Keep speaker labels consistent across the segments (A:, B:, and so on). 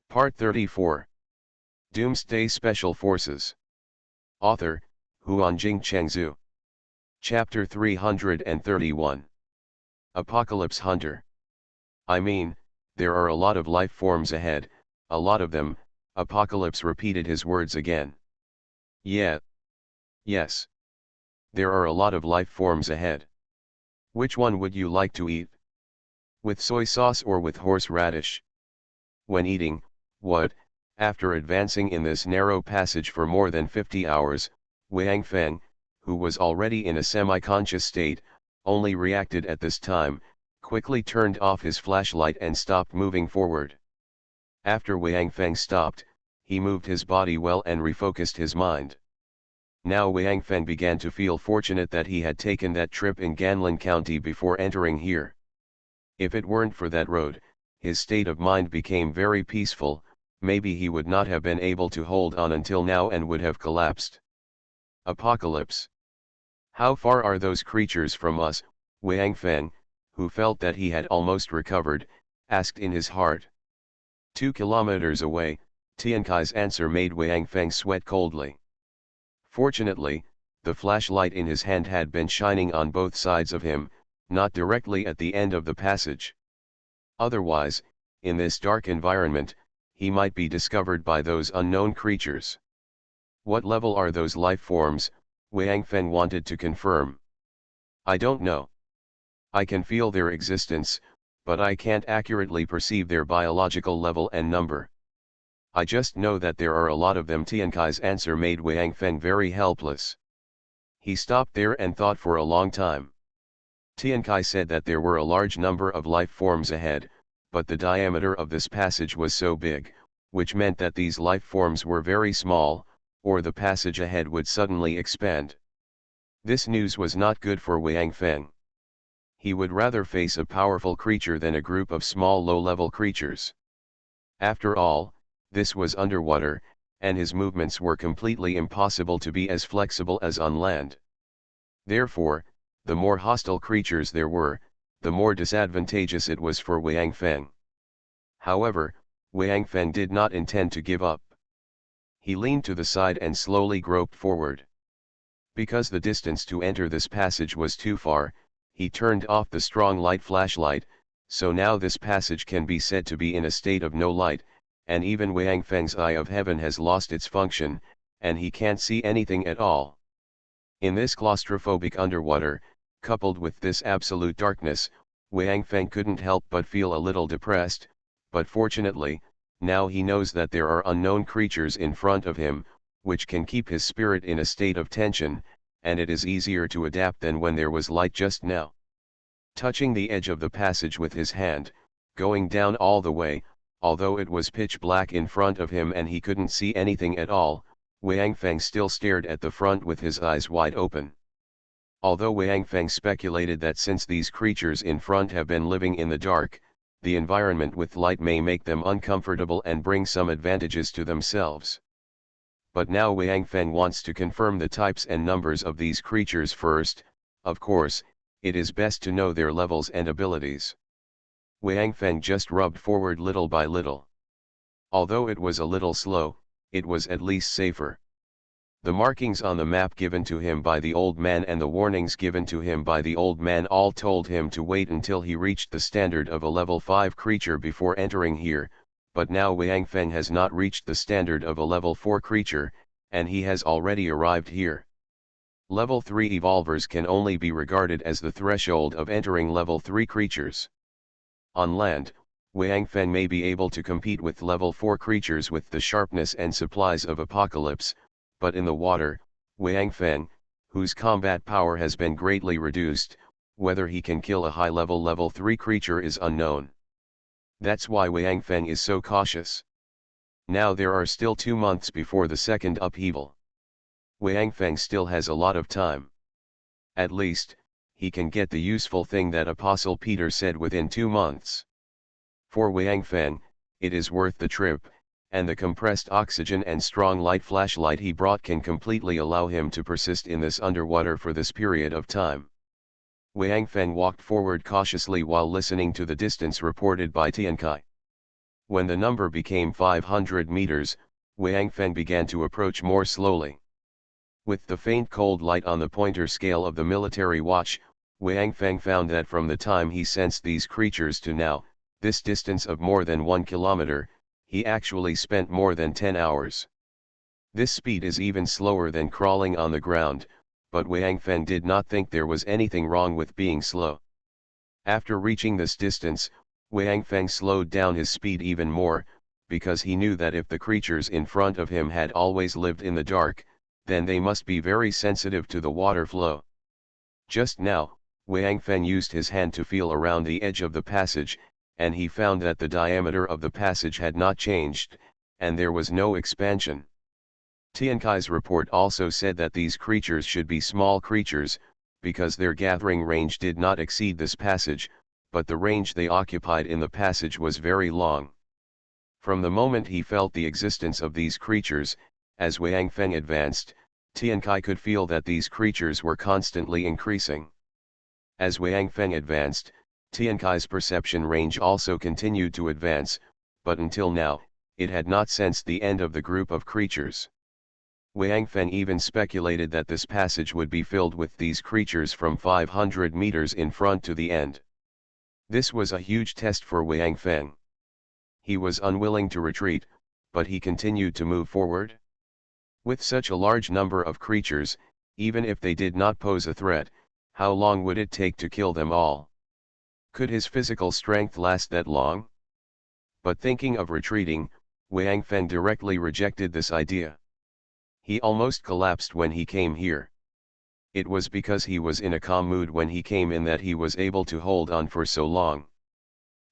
A: Part 34. Doomsday Special Forces. Author, Huanjing Chengzhu. Chapter 331. Apocalypse Hunter. I mean, there are a lot of life forms ahead, a lot of them. Apocalypse repeated his words again. Yeah. Yes. There are a lot of life forms ahead. Which one would you like to eat? With soy sauce or with horseradish? When eating, what, after advancing in this narrow passage for more than 50 hours, Wang Feng, who was already in a semi-conscious state, only reacted at this time, quickly turned off his flashlight and stopped moving forward. After Wang Feng stopped, he moved his body well and refocused his mind. Now Wang Feng began to feel fortunate that he had taken that trip in Ganlin County before entering here. If it weren't for that road, his state of mind became very peaceful. Maybe he would not have been able to hold on until now and would have collapsed. Apocalypse. How far are those creatures from us? Wang Feng, who felt that he had almost recovered, asked in his heart. 2 kilometers away. Tiankai's answer made Wang Feng sweat coldly. Fortunately, the flashlight in his hand had been shining on both sides of him, not directly at the end of the passage. Otherwise, in this dark environment, he might be discovered by those unknown creatures. What level are those life forms? Wang Feng wanted to confirm. I don't know. I can feel their existence, but I can't accurately perceive their biological level and number. I just know that there are a lot of them. Tiankai's answer made Wang Feng very helpless. He stopped there and thought for a long time. Tiankai said that there were a large number of life forms ahead, but the diameter of this passage was so big, which meant that these life forms were very small, or the passage ahead would suddenly expand. This news was not good for Wang Feng. He would rather face a powerful creature than a group of small low-level creatures. After all, this was underwater, and his movements were completely impossible to be as flexible as on land. Therefore, the more hostile creatures there were, the more disadvantageous it was for Wang Feng. However, Wang Feng did not intend to give up. He leaned to the side and slowly groped forward. Because the distance to enter this passage was too far, he turned off the strong light flashlight, so now this passage can be said to be in a state of no light, and even Wang Feng's eye of heaven has lost its function, and he can't see anything at all. In this claustrophobic underwater, coupled with this absolute darkness, Wang Feng couldn't help but feel a little depressed, but fortunately, now he knows that there are unknown creatures in front of him, which can keep his spirit in a state of tension, and it is easier to adapt than when there was light just now. Touching the edge of the passage with his hand, going down all the way, although it was pitch black in front of him and he couldn't see anything at all, Wang Feng still stared at the front with his eyes wide open. Although Wang Feng speculated that since these creatures in front have been living in the dark, the environment with light may make them uncomfortable and bring some advantages to themselves. But now Wang Feng wants to confirm the types and numbers of these creatures first. Of course, it is best to know their levels and abilities. Wang Feng just rubbed forward little by little. Although it was a little slow, it was at least safer. The markings on the map given to him by the old man and the warnings given to him by the old man all told him to wait until he reached the standard of a level 5 creature before entering here, but now Wang Feng has not reached the standard of a level 4 creature, and he has already arrived here. Level 3 evolvers can only be regarded as the threshold of entering level 3 creatures. On land, Wang Feng may be able to compete with level 4 creatures with the sharpness and supplies of Apocalypse, but in the water, Wang Feng, whose combat power has been greatly reduced, whether he can kill a high-level level 3 creature is unknown. That's why Wang Feng is so cautious. Now there are still 2 months before the second upheaval. Wang Feng still has a lot of time. At least, he can get the useful thing that Apostle Peter said within 2 months. For Wang Feng, it is worth the trip, and the compressed oxygen and strong light flashlight he brought can completely allow him to persist in this underwater for this period of time. Wang Feng walked forward cautiously while listening to the distance reported by Tiankai. When the number became 500 meters, Wang Feng began to approach more slowly. With the faint cold light on the pointer scale of the military watch, Wang Feng found that from the time he sensed these creatures to now, this distance of more than 1 kilometer, he actually spent more than 10 hours. This speed is even slower than crawling on the ground, but Wang Feng did not think there was anything wrong with being slow. After reaching this distance, Wang Feng slowed down his speed even more, because he knew that if the creatures in front of him had always lived in the dark, then they must be very sensitive to the water flow. Just now, Wang Feng used his hand to feel around the edge of the passage, and he found that the diameter of the passage had not changed, and there was no expansion. Tiankai's report also said that these creatures should be small creatures, because their gathering range did not exceed this passage, but the range they occupied in the passage was very long. From the moment he felt the existence of these creatures, as Wang Feng advanced, Tiankai could feel that these creatures were constantly increasing. As Wang Feng advanced, Tiankai's perception range also continued to advance, but until now, it had not sensed the end of the group of creatures. Wang Feng even speculated that this passage would be filled with these creatures from 500 meters in front to the end. This was a huge test for Wang Feng. He was unwilling to retreat, but he continued to move forward. With such a large number of creatures, even if they did not pose a threat, how long would it take to kill them all? Could his physical strength last that long? But thinking of retreating, Wang Feng directly rejected this idea. He almost collapsed when he came here. It was because he was in a calm mood when he came in that he was able to hold on for so long.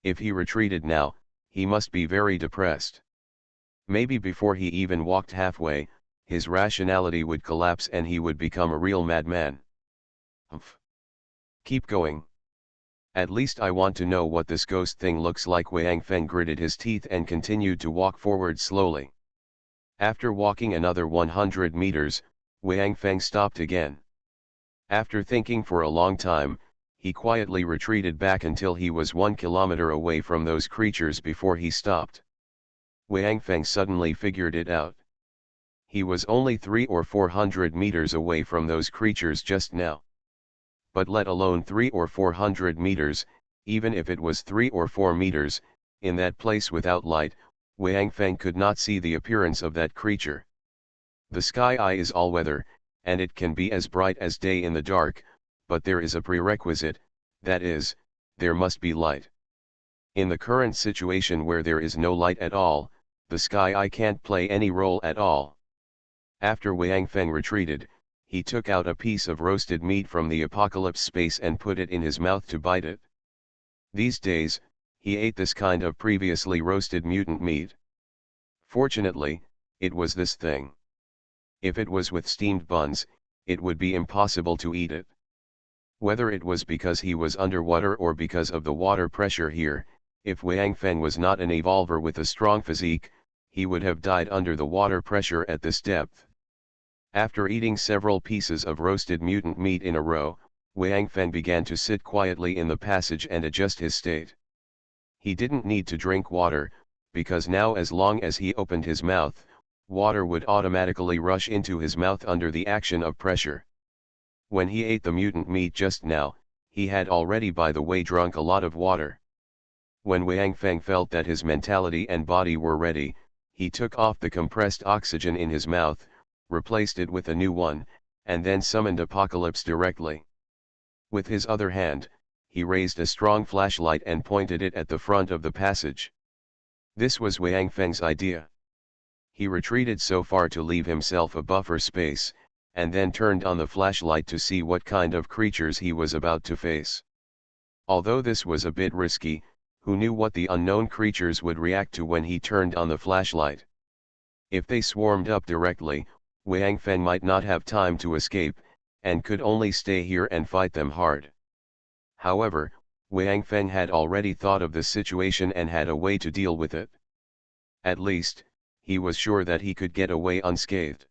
A: If he retreated now, he must be very depressed. Maybe before he even walked halfway, his rationality would collapse and he would become a real madman. Humph. Keep going. At least I want to know what this ghost thing looks like. Wang Feng gritted his teeth and continued to walk forward slowly. After walking another 100 meters, Wang Feng stopped again. After thinking for a long time, he quietly retreated back until he was 1 kilometer away from those creatures before he stopped. Wang Feng suddenly figured it out. He was only 300 or 400 meters away from those creatures just now. But let alone 300 or 400 meters, even if it was 3 or 4 meters, in that place without light, Wang Feng could not see the appearance of that creature. The sky is all weather, and it can be as bright as day in the dark, but there is a prerequisite, that is, there must be light. In the current situation where there is no light at all, the sky can't play any role at all. After Wang Feng retreated, he took out a piece of roasted meat from the apocalypse space and put it in his mouth to bite it. These days, he ate this kind of previously roasted mutant meat. Fortunately, it was this thing. If it was with steamed buns, it would be impossible to eat it. Whether it was because he was underwater or because of the water pressure here, if Wang Feng was not an evolver with a strong physique, he would have died under the water pressure at this depth. After eating several pieces of roasted mutant meat in a row, Wang Feng began to sit quietly in the passage and adjust his state. He didn't need to drink water, because now as long as he opened his mouth, water would automatically rush into his mouth under the action of pressure. When he ate the mutant meat just now, he had already by the way drunk a lot of water. When Wang Feng felt that his mentality and body were ready, he took off the compressed oxygen in his mouth, replaced it with a new one, and then summoned Apocalypse directly. With his other hand, he raised a strong flashlight and pointed it at the front of the passage. This was Wang Feng's idea. He retreated so far to leave himself a buffer space, and then turned on the flashlight to see what kind of creatures he was about to face. Although this was a bit risky, who knew what the unknown creatures would react to when he turned on the flashlight? If they swarmed up directly, Wang Feng might not have time to escape, and could only stay here and fight them hard. However, Wang Feng had already thought of this situation and had a way to deal with it. At least, he was sure that he could get away unscathed.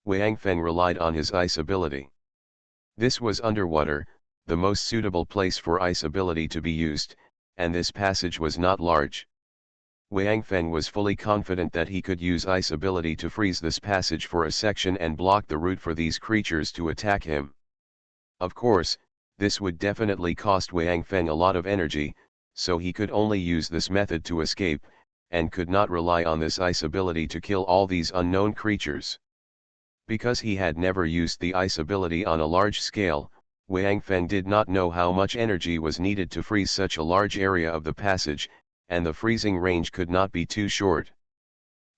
A: Wang Feng relied on his ice ability. This was underwater, the most suitable place for ice ability to be used, and this passage was not large. Wang Feng was fully confident that he could use Ice ability to freeze this passage for a section and block the route for these creatures to attack him. Of course, this would definitely cost Wang Feng a lot of energy, so he could only use this method to escape, and could not rely on this Ice ability to kill all these unknown creatures. Because he had never used the Ice ability on a large scale, Wang Feng did not know how much energy was needed to freeze such a large area of the passage, and the freezing range could not be too short.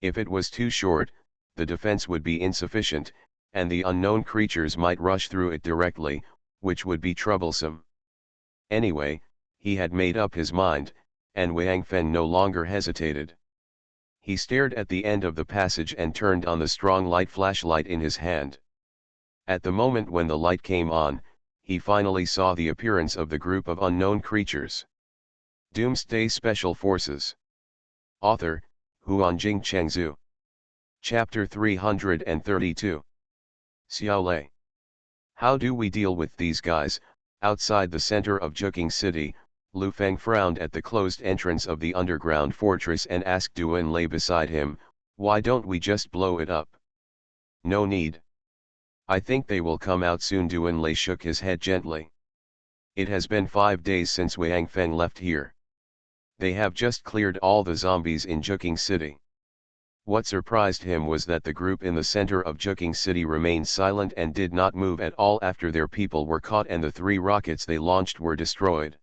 A: If it was too short, the defense would be insufficient, and the unknown creatures might rush through it directly, which would be troublesome. Anyway, he had made up his mind, and Wang Feng no longer hesitated. He stared at the end of the passage and turned on the strong light flashlight in his hand. At the moment when the light came on, he finally saw the appearance of the group of unknown creatures. Doomsday Special Forces. Author, Huanjing Chengzhu. Chapter 332. Xiaolei. How do we deal with these guys? Outside the center of Juking City, Lu Feng frowned at the closed entrance of the underground fortress and asked Duan Lei beside him, "Why don't we just blow it up?" "No need. I think they will come out soon." Duan Lei shook his head gently. "It has been 5 days since Wang Feng left here. They have just cleared all the zombies in Juking City." What surprised him was that the group in the center of Juking City remained silent and did not move at all after their people were caught and the 3 rockets they launched were destroyed.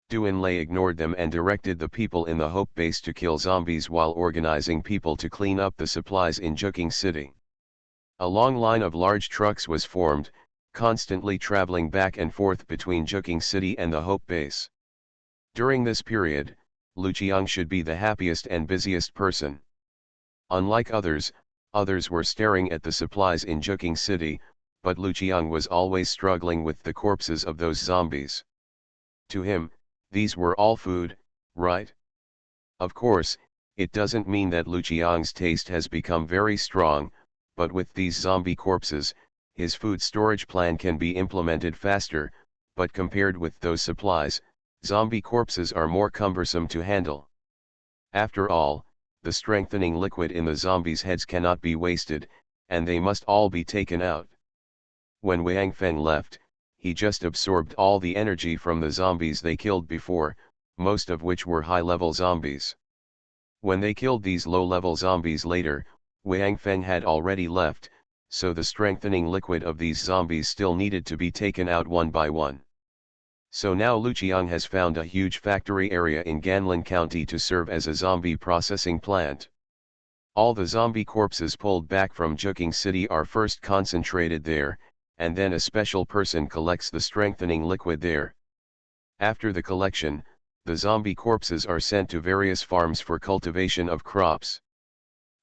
A: Duan Lei ignored them and directed the people in the Hope Base to kill zombies while organizing people to clean up the supplies in Juking City. A long line of large trucks was formed, constantly traveling back and forth between Juking City and the Hope Base. During this period, Lu Qiang should be the happiest and busiest person. Unlike others were staring at the supplies in Juking City, but Lu Qiang was always struggling with the corpses of those zombies. To him, these were all food, right? Of course, it doesn't mean that Lu Qiang's taste has become very strong, but with these zombie corpses, his food storage plan can be implemented faster, but compared with those supplies, zombie corpses are more cumbersome to handle. After all, the strengthening liquid in the zombies' heads cannot be wasted, and they must all be taken out. When Wang Feng left, he just absorbed all the energy from the zombies they killed before, most of which were high-level zombies. When they killed these low-level zombies later, Wang Feng had already left, so the strengthening liquid of these zombies still needed to be taken out one by one. So now Lu Qiang has found a huge factory area in Ganlin County to serve as a zombie processing plant. All the zombie corpses pulled back from Juking City are first concentrated there, and then a special person collects the strengthening liquid there. After the collection, the zombie corpses are sent to various farms for cultivation of crops.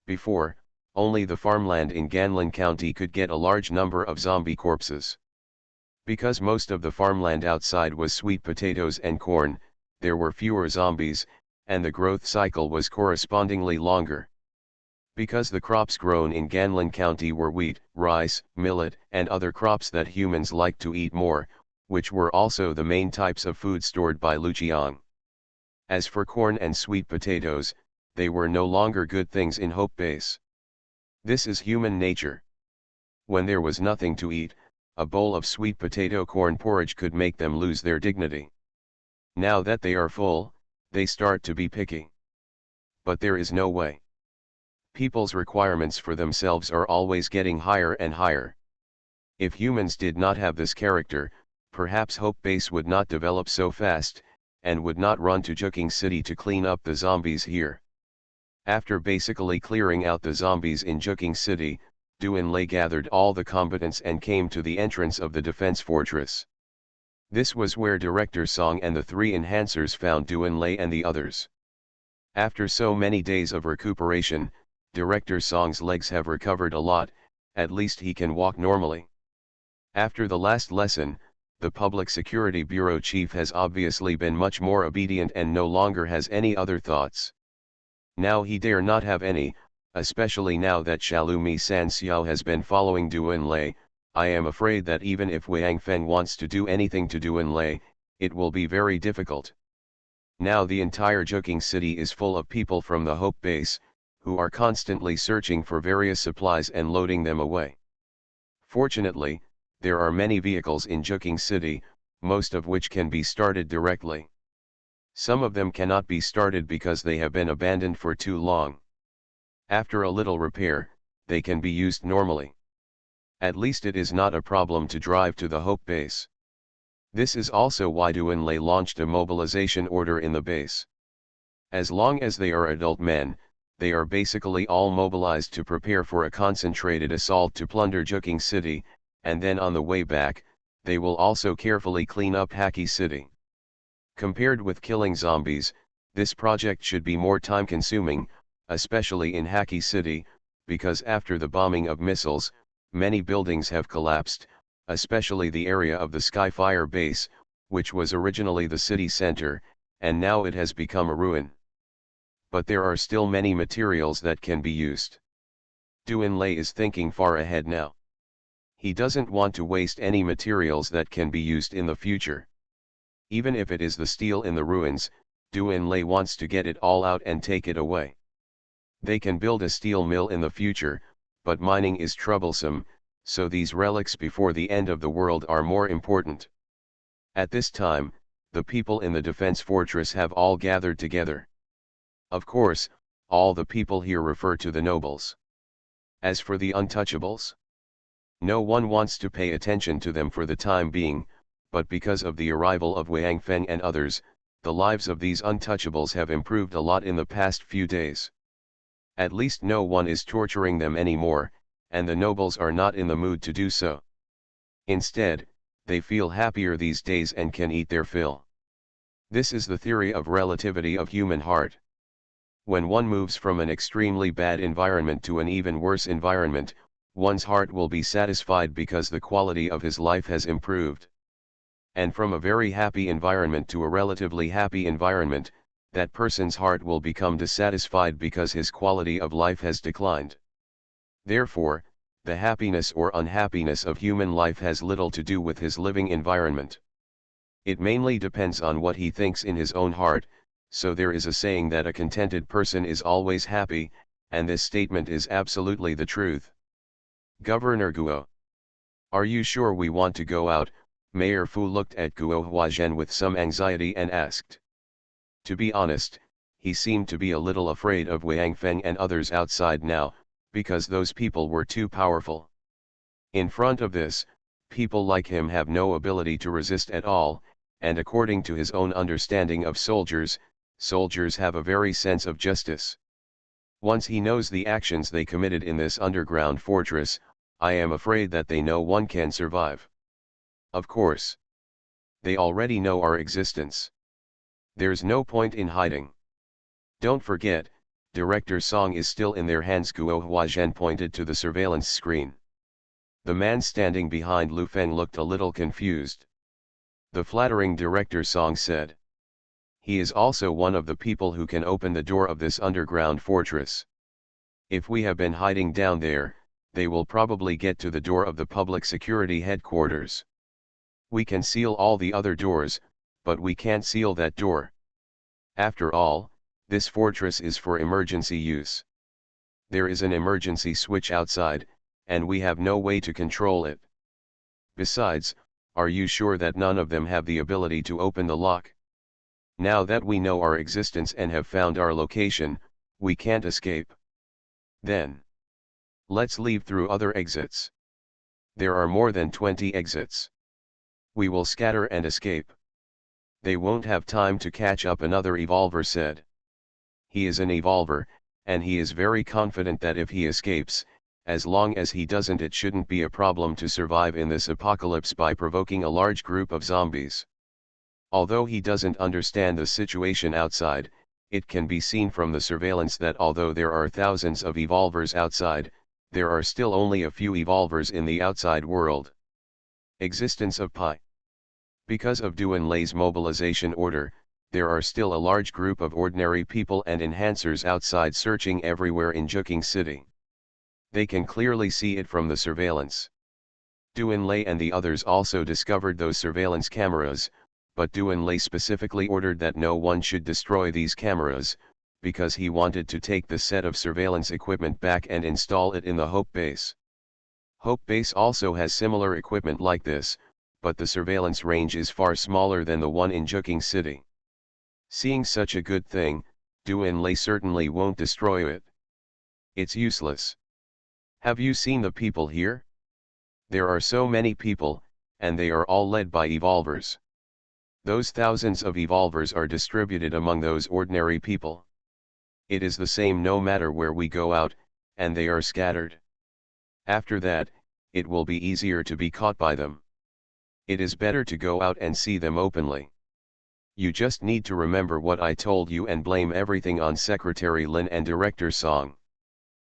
A: Before, only the farmland in Ganlin County could get a large number of zombie corpses. Because most of the farmland outside was sweet potatoes and corn, there were fewer zombies, and the growth cycle was correspondingly longer. Because the crops grown in Ganlin County were wheat, rice, millet, and other crops that humans like to eat more, which were also the main types of food stored by Lu Qiang. As for corn and sweet potatoes, they were no longer good things in Hope Base. This is human nature. When there was nothing to eat, a bowl of sweet potato corn porridge could make them lose their dignity. Now that they are full, they start to be picky. But there is no way. People's requirements for themselves are always getting higher and higher. If humans did not have this character, perhaps Hope Base would not develop so fast, and would not run to Juking City to clean up the zombies here. After basically clearing out the zombies in Juking City, Duan Lei gathered all the combatants and came to the entrance of the defense fortress. This was where Director Song and the 3 enhancers found Duan Lei and the others. After so many days of recuperation, Director Song's legs have recovered a lot, at least he can walk normally. After the last lesson, the Public Security Bureau Chief has obviously been much more obedient and no longer has any other thoughts. Now he dare not have any, especially now that Shalumi San Xiao has been following Duan Lei. I am afraid that even if Wang Feng wants to do anything to Duan Lei, it will be very difficult. Now the entire Juking city is full of people from the Hope base, who are constantly searching for various supplies and loading them away. Fortunately, there are many vehicles in Juking city, most of which can be started directly. Some of them cannot be started because they have been abandoned for too long. After a little repair, they can be used normally. At least it is not a problem to drive to the Hope base. This is also why Doomsday launched a mobilization order in the base. As long as they are adult men, they are basically all mobilized to prepare for a concentrated assault to plunder Juking city, and then on the way back, they will also carefully clean up Haki city. Compared with killing zombies, this project should be more time-consuming, especially in Haki city, because after the bombing of missiles, many buildings have collapsed, especially the area of the Sci-Fi base, which was originally the city center, and now it has become a ruin. But there are still many materials that can be used. Doomsday is thinking far ahead now. He doesn't want to waste any materials that can be used in the future. Even if it is the steel in the ruins, Doomsday wants to get it all out and take it away. They can build a steel mill in the future, but mining is troublesome, so these relics before the end of the world are more important. At this time, the people in the defense fortress have all gathered together. Of course, all the people here refer to the nobles. As for the untouchables, no one wants to pay attention to them for the time being, but because of the arrival of Wang Feng and others, the lives of these untouchables have improved a lot in the past few days. At least no one is torturing them anymore, and the nobles are not in the mood to do so. Instead, they feel happier these days and can eat their fill. This is the theory of relativity of human heart. When one moves from an extremely bad environment to an even worse environment, one's heart will be satisfied because the quality of his life has improved. And from a very happy environment to a relatively happy environment, that person's heart will become dissatisfied because his quality of life has declined. Therefore, the happiness or unhappiness of human life has little to do with his living environment. It mainly depends on what he thinks in his own heart, so there is a saying that a contented person is always happy, and this statement is absolutely the truth. Governor Guo. Are you sure we want to go out? Mayor Fu looked at Guo Huazhen with some anxiety and asked. To be honest, he seemed to be a little afraid of Wang Feng and others outside now, because those people were too powerful. In front of this, people like him have no ability to resist at all, and according to his own understanding of soldiers, soldiers have a very sense of justice. Once he knows the actions they committed in this underground fortress, I am afraid that they know one can survive. Of course. They already know our existence. There's no point in hiding. Don't forget, Director Song is still in their hands. Guo Huazhen pointed to the surveillance screen. The man standing behind Lu Feng looked a little confused. The flattering Director Song said. He is also one of the people who can open the door of this underground fortress. If we have been hiding down there, they will probably get to the door of the public security headquarters. We can seal all the other doors, but we can't seal that door. After all, this fortress is for emergency use. There is an emergency switch outside, and we have no way to control it. Besides, are you sure that none of them have the ability to open the lock? Now that we know our existence and have found our location, we can't escape. Then, let's leave through other exits. There are more than 20 exits. We will scatter and escape. They won't have time to catch up, another evolver said. He is an evolver, and he is very confident that if he escapes, as long as he doesn't, it shouldn't be a problem to survive in this apocalypse by provoking a large group of zombies. Although he doesn't understand the situation outside, it can be seen from the surveillance that although there are thousands of evolvers outside, there are still only a few evolvers in the outside world. Existence of Pi. Because of Doomsday's mobilization order, there are still a large group of ordinary people and enhancers outside searching everywhere in Juking city. They can clearly see it from the surveillance. Doomsday and the others also discovered those surveillance cameras, but Doomsday specifically ordered that no one should destroy these cameras, because he wanted to take the set of surveillance equipment back and install it in the Hope Base. Hope Base also has similar equipment like this, but the surveillance range is far smaller than the one in Juking City. Seeing such a good thing, Doomsday certainly won't destroy it. It's useless. Have you seen the people here? There are so many people, and they are all led by evolvers. Those thousands of evolvers are distributed among those ordinary people. It is the same no matter where we go out, and they are scattered. After that, it will be easier to be caught by them. It is better to go out and see them openly. You just need to remember what I told you and blame everything on Secretary Lin and Director Song.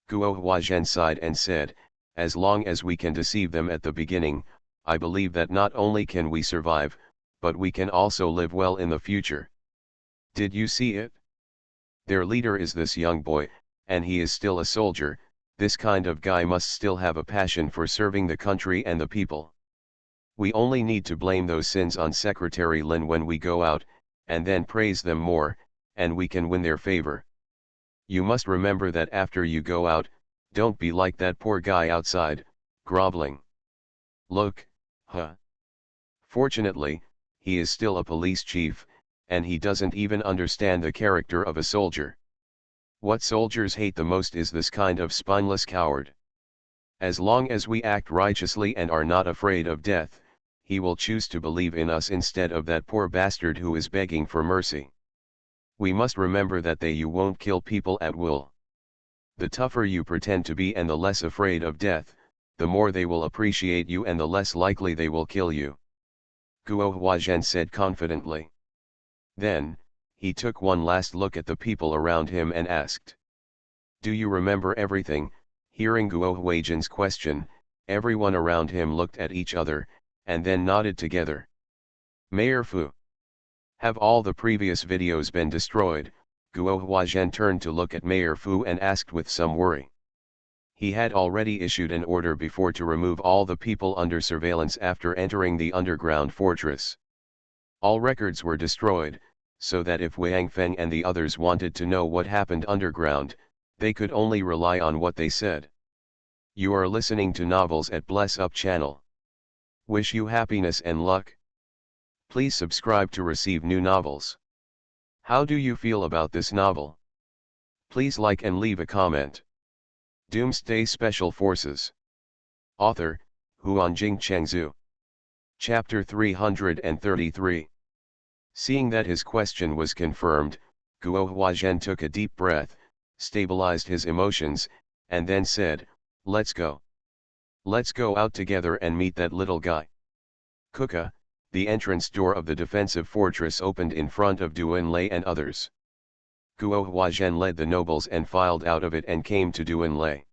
A: Guo Huazhen sighed and said, as long as we can deceive them at the beginning, I believe that not only can we survive, but we can also live well in the future. Did you see it? Their leader is this young boy, and he is still a soldier. This kind of guy must still have a passion for serving the country and the people. We only need to blame those sins on Secretary Lin when we go out, and then praise them more, and we can win their favor. You must remember that after you go out, don't be like that poor guy outside, groveling. Look, huh? Fortunately, he is still a police chief, and he doesn't even understand the character of a soldier. What soldiers hate the most is this kind of spineless coward. As long as we act righteously and are not afraid of death, he will choose to believe in us instead of that poor bastard who is begging for mercy. We must remember that you won't kill people at will. The tougher you pretend to be and the less afraid of death, the more they will appreciate you and the less likely they will kill you. Guo Huazhen said confidently. Then, he took one last look at the people around him and asked, "Do you remember everything?" Hearing Guo Huazhen's question, everyone around him looked at each other, and then nodded together. Mayor Fu. Have all the previous videos been destroyed? Guo Huazhen turned to look at Mayor Fu and asked with some worry. He had already issued an order before to remove all the people under surveillance after entering the underground fortress. All records were destroyed, so that if Wang Feng and the others wanted to know what happened underground, they could only rely on what they said. You are listening to Novels at Bless Up channel. Wish you happiness and luck. Please subscribe to receive new novels. How do you feel about this novel? Please like and leave a comment. Doomsday Special Forces. Author, Huanjing Chengzhu. Chapter 333. Seeing that his question was confirmed, Guo Huazhen took a deep breath, stabilized his emotions, and then said, "Let's go. Let's go out together and meet that little guy." Kuka, the entrance door of the defensive fortress opened in front of Doomsday and others. Guo Huazhen led the nobles and filed out of it and came to Doomsday.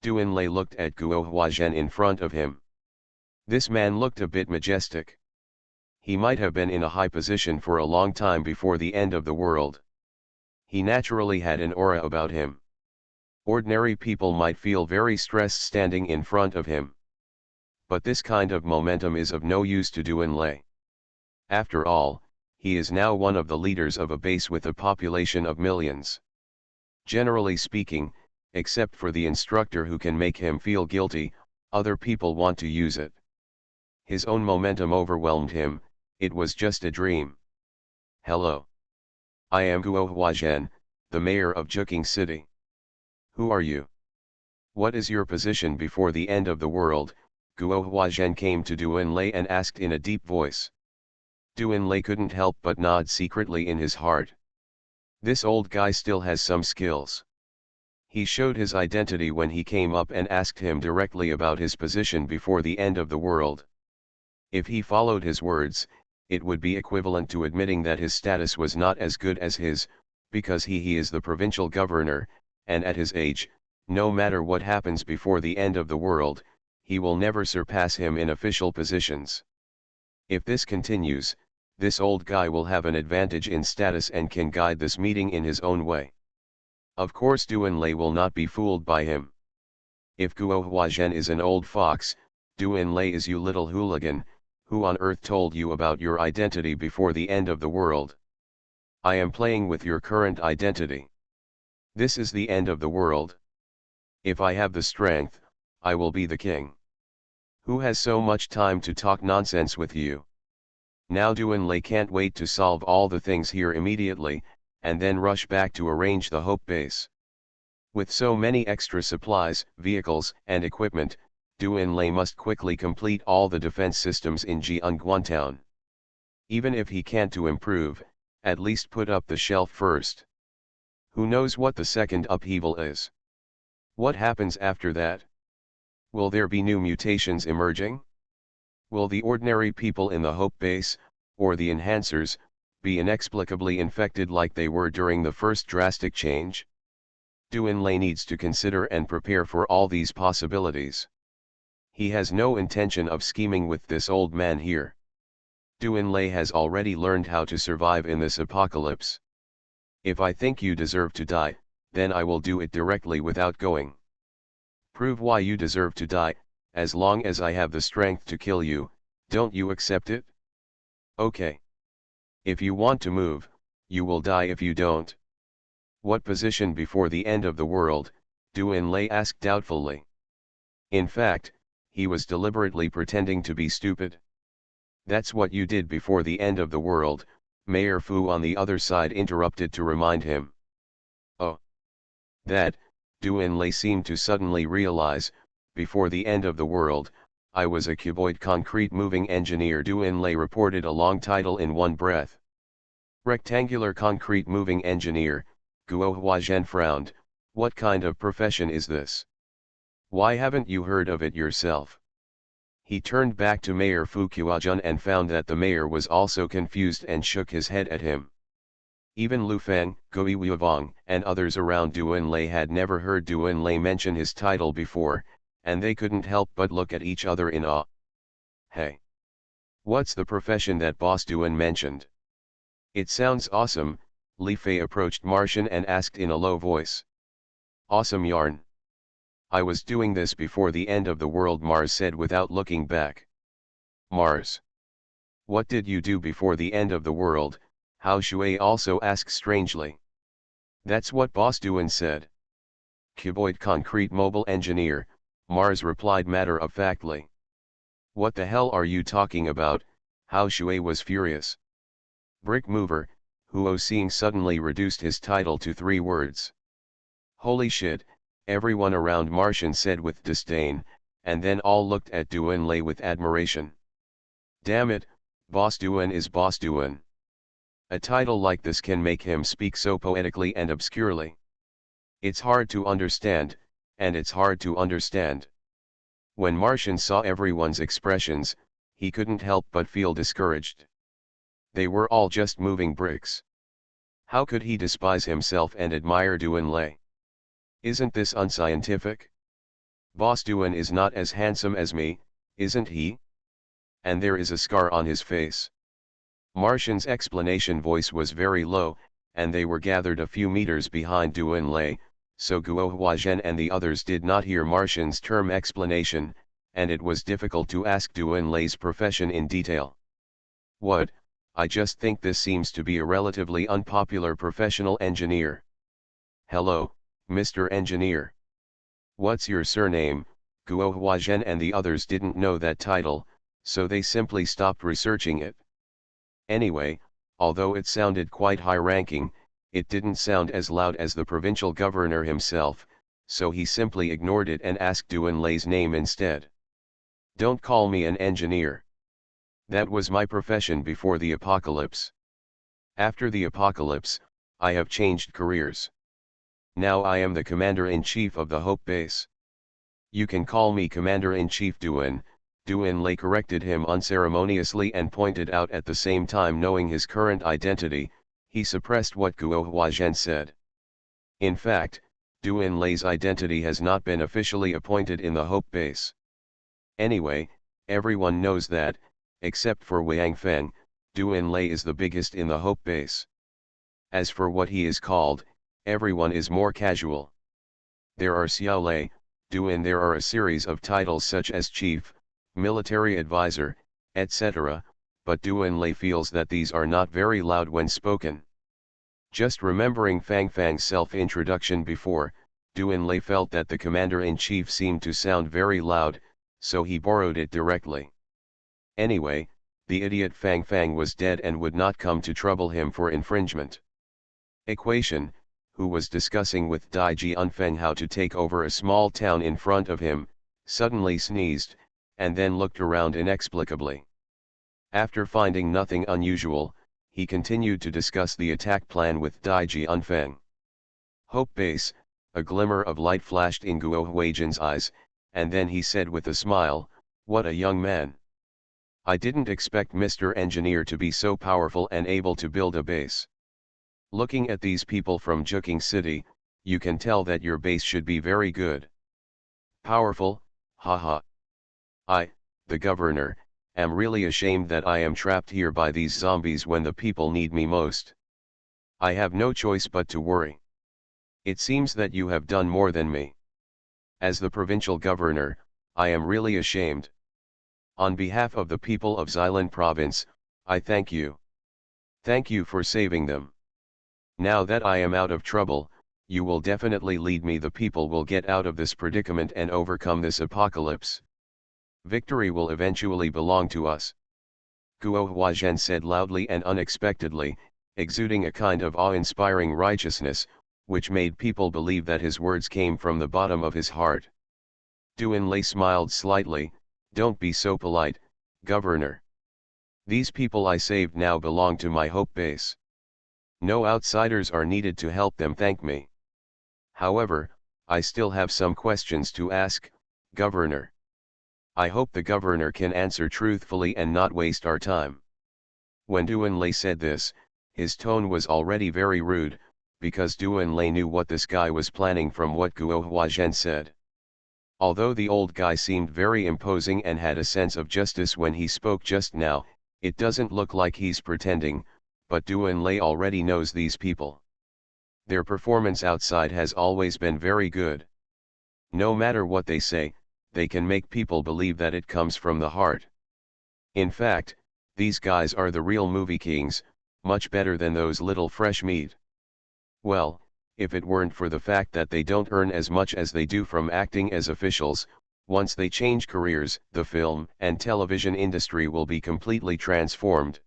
A: Doomsday looked at Guo Huazhen in front of him. This man looked a bit majestic. He might have been in a high position for a long time before the end of the world. He naturally had an aura about him. Ordinary people might feel very stressed standing in front of him. But this kind of momentum is of no use to Doomsday. After all, he is now one of the leaders of a base with a population of millions. Generally speaking, except for the instructor who can make him feel guilty, other people want to use it. His own momentum overwhelmed him. It was just a dream. Hello. I am Guo Huazhen, the mayor of Juking City. Who are you? What is your position before the end of the world? Guo Huazhen came to Doomsday and asked in a deep voice. Doomsday couldn't help but nod secretly in his heart. This old guy still has some skills. He showed his identity when he came up and asked him directly about his position before the end of the world. If he followed his words, it would be equivalent to admitting that his status was not as good as his, because he is the provincial governor, and at his age, no matter what happens before the end of the world, he will never surpass him in official positions. If this continues, this old guy will have an advantage in status and can guide this meeting in his own way. Of course Doomsday will not be fooled by him. If Guo Huazhen is an old fox, Doomsday is you little hooligan, Who on earth told you about your identity before the end of the world? I am playing with your current identity. This is the end of the world. If I have the strength, I will be the king. Who has so much time to talk nonsense with you? Now Doomsday can't wait to solve all the things here immediately, and then rush back to arrange the Hope base. With so many extra supplies, vehicles, and equipment, Doomsday must quickly complete all the defense systems in Jiangguantown. Even if he can't to improve, at least put up the shelf first. Who knows what the second upheaval is? What happens after that? Will there be new mutations emerging? Will the ordinary people in the Hope base, or the enhancers, be inexplicably infected like they were during the first drastic change? Doomsday needs to consider and prepare for all these possibilities. He has no intention of scheming with this old man here. Doomsday has already learned how to survive in this apocalypse. If I think you deserve to die, then I will do it directly without going. Prove why you deserve to die, as long as I have the strength to kill you, don't you accept it? Okay. If you want to move, you will die if you don't. What position before the end of the world? Doomsday asked doubtfully. In fact, he was deliberately pretending to be stupid. That's what you did before the end of the world, Mayor Fu on the other side interrupted to remind him. Oh. That, Doomsday seemed to suddenly realize, before the end of the world, I was a cuboid concrete moving engineer. Doomsday reported a long title in one breath. Rectangular concrete moving engineer, Guo Huazhen frowned. What kind of profession is this? Why haven't you heard of it yourself? He turned back to Mayor Fu Qiujun and found that the mayor was also confused and shook his head at him. Even Lu Feng, Gui Weivong, and others around Doomsday had never heard Doomsday mention his title before, and they couldn't help but look at each other in awe. Hey! What's the profession that Boss Doomsday mentioned? It sounds awesome, Li Fei approached Martian and asked in a low voice. Awesome yarn. I was doing this before the end of the world, Mars said without looking back. Mars. What did you do before the end of the world? Hao Shui also asked strangely. That's what Boss Doomsday said. Cuboid concrete mobile engineer, Mars replied matter-of-factly. What the hell are you talking about? Hao Shui was furious. Brick mover, Huo Xing suddenly reduced his title to 3 words. Holy shit, everyone around Martian said with disdain, and then all looked at Doomsday with admiration. Damn it, Boss Doomsday is Boss Doomsday. A title like this can make him speak so poetically and obscurely. It's hard to understand, and it's hard to understand. When Martian saw everyone's expressions, he couldn't help but feel discouraged. They were all just moving bricks. How could he despise himself and admire Doomsday? Isn't this unscientific? Boss Doomsday is not as handsome as me, isn't he? And there is a scar on his face. Martian's explanation voice was very low, and they were gathered a few meters behind Doomsday, so Guo Huazhen and the others did not hear Martian's term explanation, and it was difficult to ask Doomsday's profession in detail. What? I just think this seems to be a relatively unpopular professional engineer. Hello, Mr. Engineer. What's your surname? Guo Huazhen and the others didn't know that title, so they simply stopped researching it. Anyway, although it sounded quite high-ranking, it didn't sound as loud as the provincial governor himself, so he simply ignored it and asked Doomsday's name instead. Don't call me an engineer. That was my profession before the apocalypse. After the apocalypse, I have changed careers. Now I am the Commander-in-Chief of the Hope Base. You can call me Commander-in-Chief Doomsday. Doomsday corrected him unceremoniously and pointed out at the same time, knowing his current identity, he suppressed what Guo Huazhen said. In fact, Doomsday's identity has not been officially appointed in the Hope Base. Anyway, everyone knows that, except for Wang Feng, Doomsday is the biggest in the Hope Base. As for what he is called, everyone is more casual. There are Xiao Lei, and there are a series of titles such as Chief, Military Advisor, etc., but Duanlei feels that these are not very loud when spoken. Just remembering Fang Fang's self-introduction before, Duanlei felt that the commander-in-chief seemed to sound very loud, so he borrowed it directly. Anyway, the idiot Fang Fang was dead and would not come to trouble him for infringement. Equation, who was discussing with Dai Ji Unfeng how to take over a small town in front of him, suddenly sneezed, and then looked around inexplicably. After finding nothing unusual, he continued to discuss the attack plan with Dai Ji Unfeng. Hope Base, a glimmer of light flashed in Guo Huijian's eyes, and then he said with a smile, "What a young man. I didn't expect Mr. Engineer to be so powerful and able to build a base. Looking at these people from Juking City, you can tell that your base should be very good." "Powerful, haha. I, the governor, am really ashamed that I am trapped here by these zombies when the people need me most. I have no choice but to worry. It seems that you have done more than me. As the provincial governor, I am really ashamed. On behalf of the people of Xilin province, I thank you. Thank you for saving them. Now that I am out of trouble, you will definitely lead me. The people will get out of this predicament and overcome this apocalypse. Victory will eventually belong to us." Guo Huazhen said loudly and unexpectedly, exuding a kind of awe-inspiring righteousness, which made people believe that his words came from the bottom of his heart. Duanlei smiled slightly. "Don't be so polite, Governor. These people I saved now belong to my Hope Base. No outsiders are needed to help them thank me. However, I still have some questions to ask, Governor. I hope the governor can answer truthfully and not waste our time." When Duanlei said this, his tone was already very rude, because Duanlei knew what this guy was planning from what Guo Huazhen said. Although the old guy seemed very imposing and had a sense of justice when he spoke just now, it doesn't look like he's pretending, but Duanlei already knows these people. Their performance outside has always been very good. No matter what they say, they can make people believe that it comes from the heart. In fact, these guys are the real movie kings, much better than those little fresh meat. Well, if it weren't for the fact that they don't earn as much as they do from acting as officials, once they change careers, the film and television industry will be completely transformed.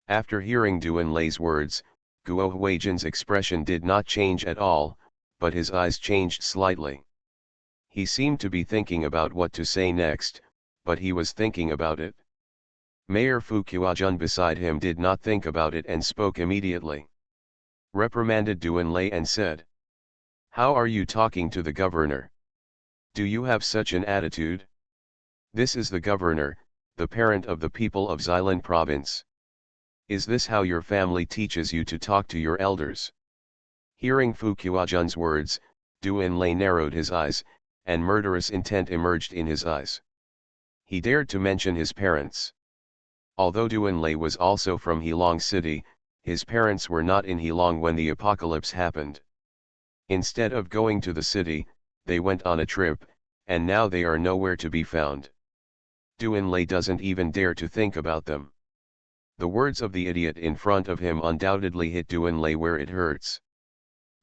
A: After hearing Duanlei's words, Guo Huijian's expression did not change at all, but his eyes changed slightly. He seemed to be thinking about what to say next, but he was thinking about it. Mayor Fu Qiajun beside him did not think about it and spoke immediately. Reprimanded Duanlei and said, "How are you talking to the governor? Do you have such an attitude? This is the governor, the parent of the people of Xilin province. Is this how your family teaches you to talk to your elders?" Hearing Fu Qiajun's words, Duanlei narrowed his eyes, and murderous intent emerged in his eyes. He dared to mention his parents. Although Duanlei was also from Heilong City, his parents were not in Heilong when the apocalypse happened. Instead of going to the city, they went on a trip, and now they are nowhere to be found. Duanlei doesn't even dare to think about them. The words of the idiot in front of him undoubtedly hit Duanlei where it hurts.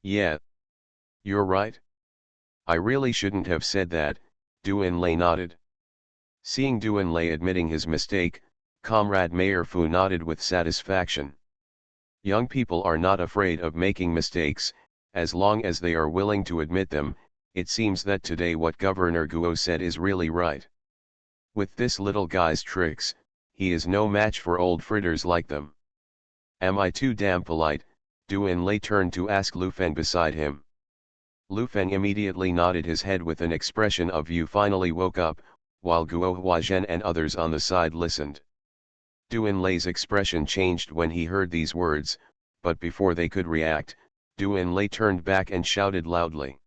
A: "Yeah. You're right. I really shouldn't have said that," Duanlei nodded. Seeing Duanlei admitting his mistake, Comrade Mayor Fu nodded with satisfaction. Young people are not afraid of making mistakes, as long as they are willing to admit them. It seems that today what Governor Guo said is really right. With this little guy's tricks, he is no match for old fritters like them. Am I too damn polite? Duanlei turned to ask Lu Feng beside him. Lu Feng immediately nodded his head with an expression of "you finally woke up," while Guo Huazhen and others on the side listened. Duanlei's expression changed when he heard these words, but before they could react, Duanlei turned back and shouted loudly.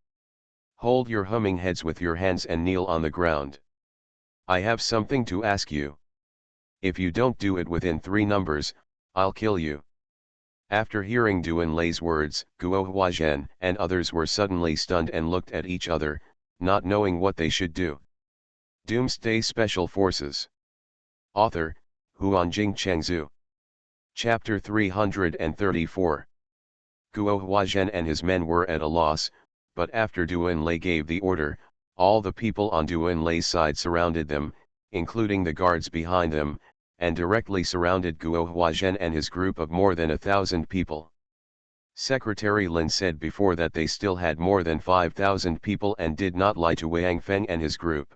A: "Hold your humming heads with your hands and kneel on the ground. I have something to ask you. If you don't do it within 3 numbers, I'll kill you." After hearing Duanlei's words, Guo Huazhen and others were suddenly stunned and looked at each other, not knowing what they should do. Doomsday Special Forces. Author, Huanjing Chengzu. Chapter 334. Guo Huazhen and his men were at a loss, but after Duan Lei gave the order, all the people on Duan Lei's side surrounded them, including the guards behind them, and directly surrounded Guo Huazhen and his group of more than 1,000 people. Secretary Lin said before that they still had more than 5,000 people and did not lie to Wang Feng and his group.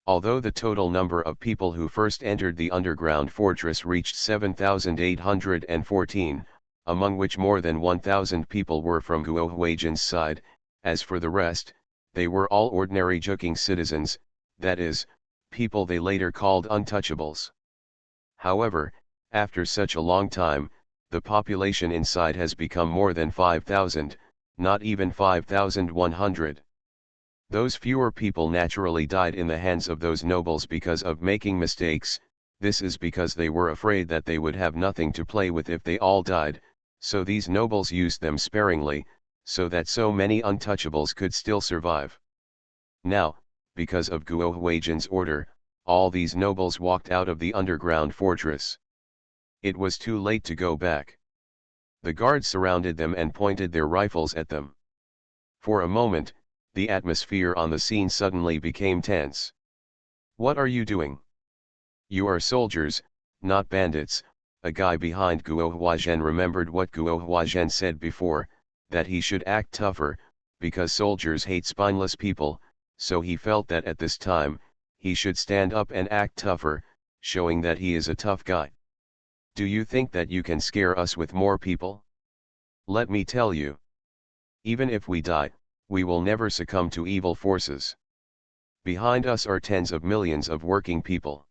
A: Although the total number of people who first entered the underground fortress reached 7,814, among which more than 1,000 people were from Guo Huazhen's side, as for the rest, they were all ordinary Juking citizens, that is, people they later called untouchables. However, after such a long time, the population inside has become more than 5,000, not even 5,100. Those fewer people naturally died in the hands of those nobles because of making mistakes. This is because they were afraid that they would have nothing to play with if they all died, so these nobles used them sparingly, so that so many untouchables could still survive. Now, because of Guo Huazhen's order, all these nobles walked out of the underground fortress. It was too late to go back. The guards surrounded them and pointed their rifles at them. For a moment, the atmosphere on the scene suddenly became tense. "What are you doing? You are soldiers, not bandits." A guy behind Guo Huazhen remembered what Guo Huazhen said before, that he should act tougher, because soldiers hate spineless people, so he felt that at this time, he should stand up and act tougher, showing that he is a tough guy. "Do you think that you can scare us with more people? Let me tell you. Even if we die, we will never succumb to evil forces. Behind us are tens of millions of working people.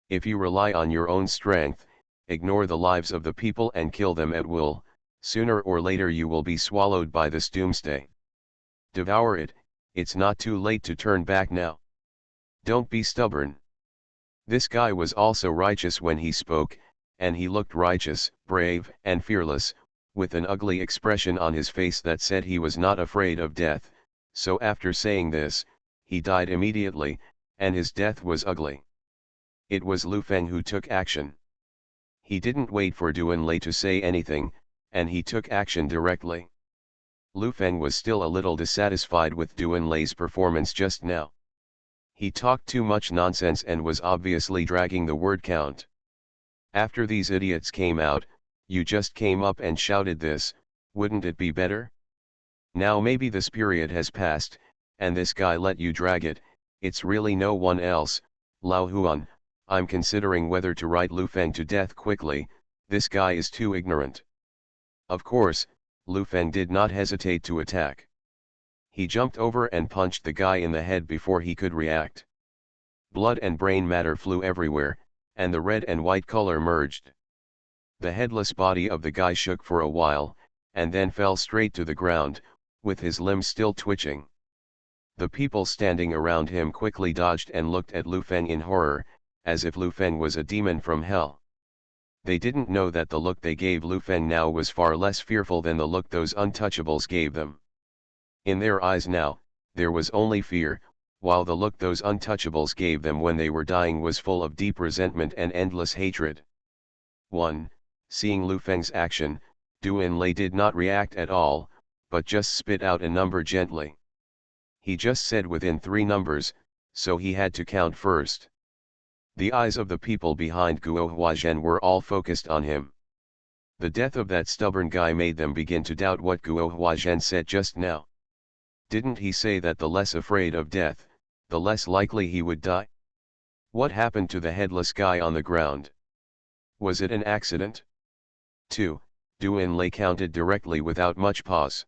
A: If you rely on your own strength, ignore the lives of the people and kill them at will, sooner or later you will be swallowed by this doomsday. Devour it, it's not too late to turn back now. Don't be stubborn." This guy was also righteous when he spoke, and he looked righteous, brave, and fearless, with an ugly expression on his face that said he was not afraid of death, so after saying this, he died immediately, and his death was ugly. It was Lu Feng who took action. He didn't wait for Duan Lei to say anything, and he took action directly. Lu Feng was still a little dissatisfied with Duan Lei's performance just now. He talked too much nonsense and was obviously dragging the word count. After these idiots came out, you just came up and shouted this, wouldn't it be better? Now maybe this period has passed, and this guy let you drag it, it's really no one else. Lao Huan, I'm considering whether to write Lu Feng to death quickly, this guy is too ignorant. Of course, Lu Feng did not hesitate to attack. He jumped over and punched the guy in the head before he could react. Blood and brain matter flew everywhere, and the red and white color merged. The headless body of the guy shook for a while, and then fell straight to the ground, with his limbs still twitching. The people standing around him quickly dodged and looked at Lu Feng in horror, as if Lu Feng was a demon from hell. They didn't know that the look they gave Lu Feng now was far less fearful than the look those untouchables gave them. In their eyes now, there was only fear, while the look those untouchables gave them when they were dying was full of deep resentment and endless hatred. 1. Seeing Lu Feng's action, Duan Lei did not react at all, but just spit out a number gently. He just said within 3 numbers, so he had to count first. The eyes of the people behind Guo Huazhen were all focused on him. The death of that stubborn guy made them begin to doubt what Guo Huazhen said just now. Didn't he say that the less afraid of death, the less likely he would die? What happened to the headless guy on the ground? Was it an accident? 2. Duan Lei counted directly without much pause.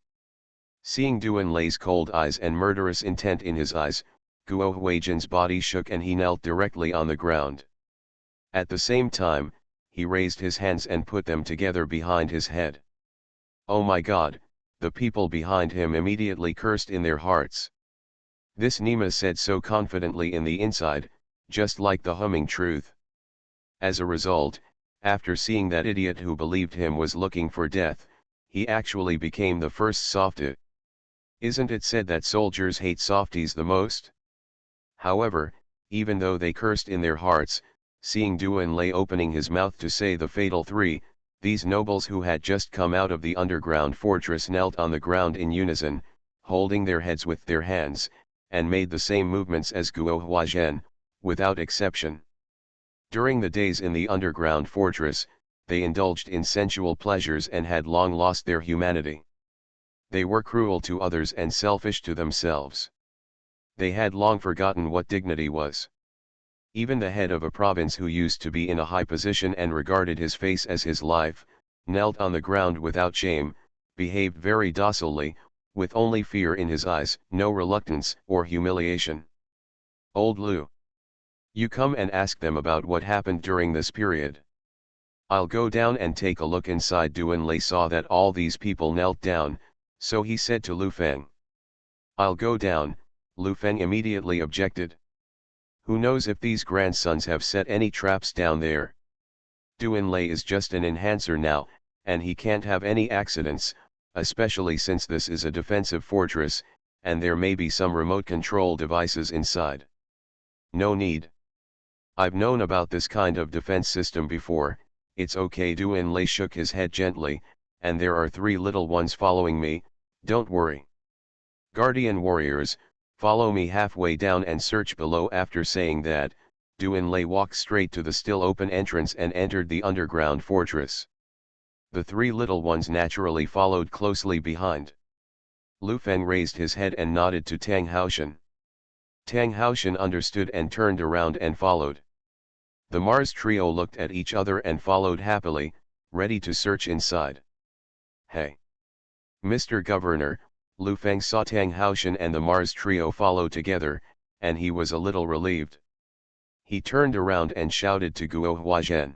A: Seeing Duan Lei's cold eyes and murderous intent in his eyes, Guo Huazhen's body shook and he knelt directly on the ground. At the same time, he raised his hands and put them together behind his head. Oh my God, the people behind him immediately cursed in their hearts. This Nima said so confidently in the inside, just like the humming truth. As a result, after seeing that idiot who believed him was looking for death, he actually became the first softie. Isn't it said that soldiers hate softies the most? However, even though they cursed in their hearts, Seeing Duanlei opening his mouth to say the fatal three, these nobles who had just come out of the underground fortress knelt on the ground in unison, holding their heads with their hands, and made the same movements as Guo Huazhen, without exception. During the days in the underground fortress, they indulged in sensual pleasures and had long lost their humanity. They were cruel to others and selfish to themselves. They had long forgotten what dignity was. Even the head of a province who used to be in a high position and regarded his face as his life, knelt on the ground without shame, behaved very docilely, with only fear in his eyes, no reluctance or humiliation. Old Lu. You come and ask them about what happened during this period. I'll go down and take a look inside. Duanlei saw that all these people knelt down, so he said to Lu Feng. I'll go down. Lu Feng immediately objected. Who knows if these grandsons have set any traps down there? Duanlei is just an enhancer now, and he can't have any accidents, especially since this is a defensive fortress, and there may be some remote control devices inside. No need. I've known about this kind of defense system before. It's okay. Duanlei shook his head gently, and there are 3 little ones following me, don't worry. Guardian warriors, follow me halfway down and search below. After saying that, Duanlei walked straight to the still open entrance and entered the underground fortress. The 3 little ones naturally followed closely behind. Lu Feng raised his head and nodded to Tang Haoshan. Tang Haoshan understood and turned around and followed. The Mars trio looked at each other and followed happily, ready to search inside. Hey! Mr. Governor, Lu Feng saw Tang Haoshan and the Mars trio follow together, and he was a little relieved. He turned around and shouted to Guo Huazhen.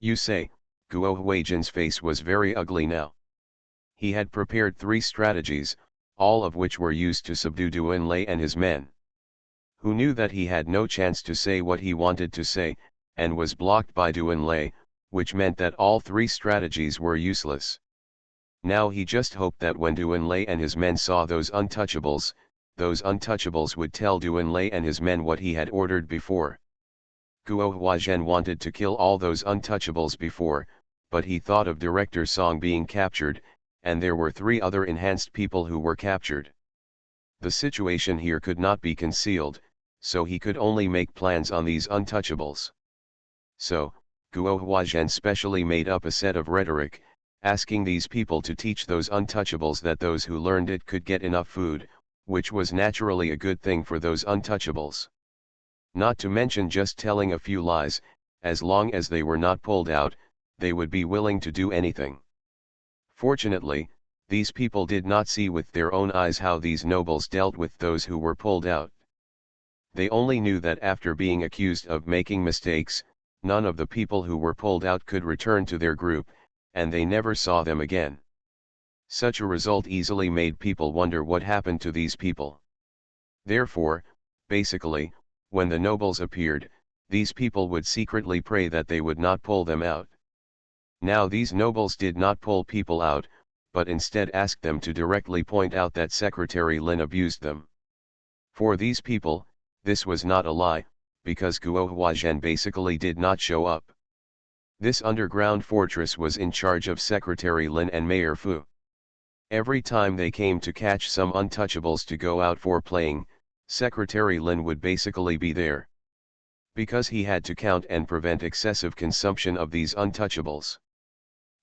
A: You say, Guo Huazhen's face was very ugly now. He had prepared 3 strategies, all of which were used to subdue Duanlei and his men. Who knew that he had no chance to say what he wanted to say, and was blocked by Duanlei, which meant that all 3 strategies were useless. Now he just hoped that when Duanlei and his men saw those untouchables would tell Duanlei and his men what he had ordered before. Guo Huazhen wanted to kill all those untouchables before, but he thought of Director Song being captured, and there were 3 other enhanced people who were captured. The situation here could not be concealed, so he could only make plans on these untouchables. So, Guo Huazhen specially made up a set of rhetoric, asking these people to teach those untouchables that those who learned it could get enough food, which was naturally a good thing for those untouchables. Not to mention just telling a few lies, as long as they were not pulled out, they would be willing to do anything. Fortunately, these people did not see with their own eyes how these nobles dealt with those who were pulled out. They only knew that after being accused of making mistakes, none of the people who were pulled out could return to their group, and they never saw them again. Such a result easily made people wonder what happened to these people. Therefore, basically, when the nobles appeared, these people would secretly pray that they would not pull them out. Now these nobles did not pull people out, but instead asked them to directly point out that Secretary Lin abused them. For these people, this was not a lie, because Guo Huazhen basically did not show up. This underground fortress was in charge of Secretary Lin and Mayor Fu. Every time they came to catch some untouchables to go out for playing, Secretary Lin would basically be there. Because he had to count and prevent excessive consumption of these untouchables.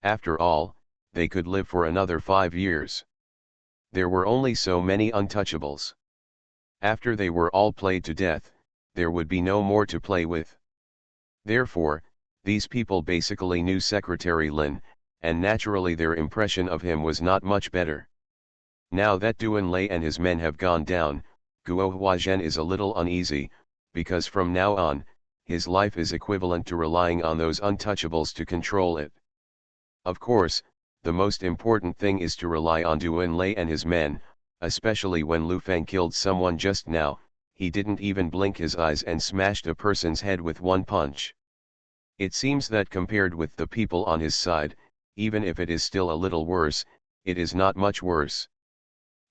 A: After all, they could live for another 5 years. There were only so many untouchables. After they were all played to death, there would be no more to play with. Therefore, these people basically knew Secretary Lin, and naturally their impression of him was not much better. Now that Duanlei and his men have gone down, Guo Huazhen is a little uneasy, because from now on, his life is equivalent to relying on those untouchables to control it. Of course, the most important thing is to rely on Duanlei and his men, especially when Lu Feng killed someone just now. He didn't even blink his eyes and smashed a person's head with 1 punch. It seems that compared with the people on his side, even if it is still a little worse, it is not much worse.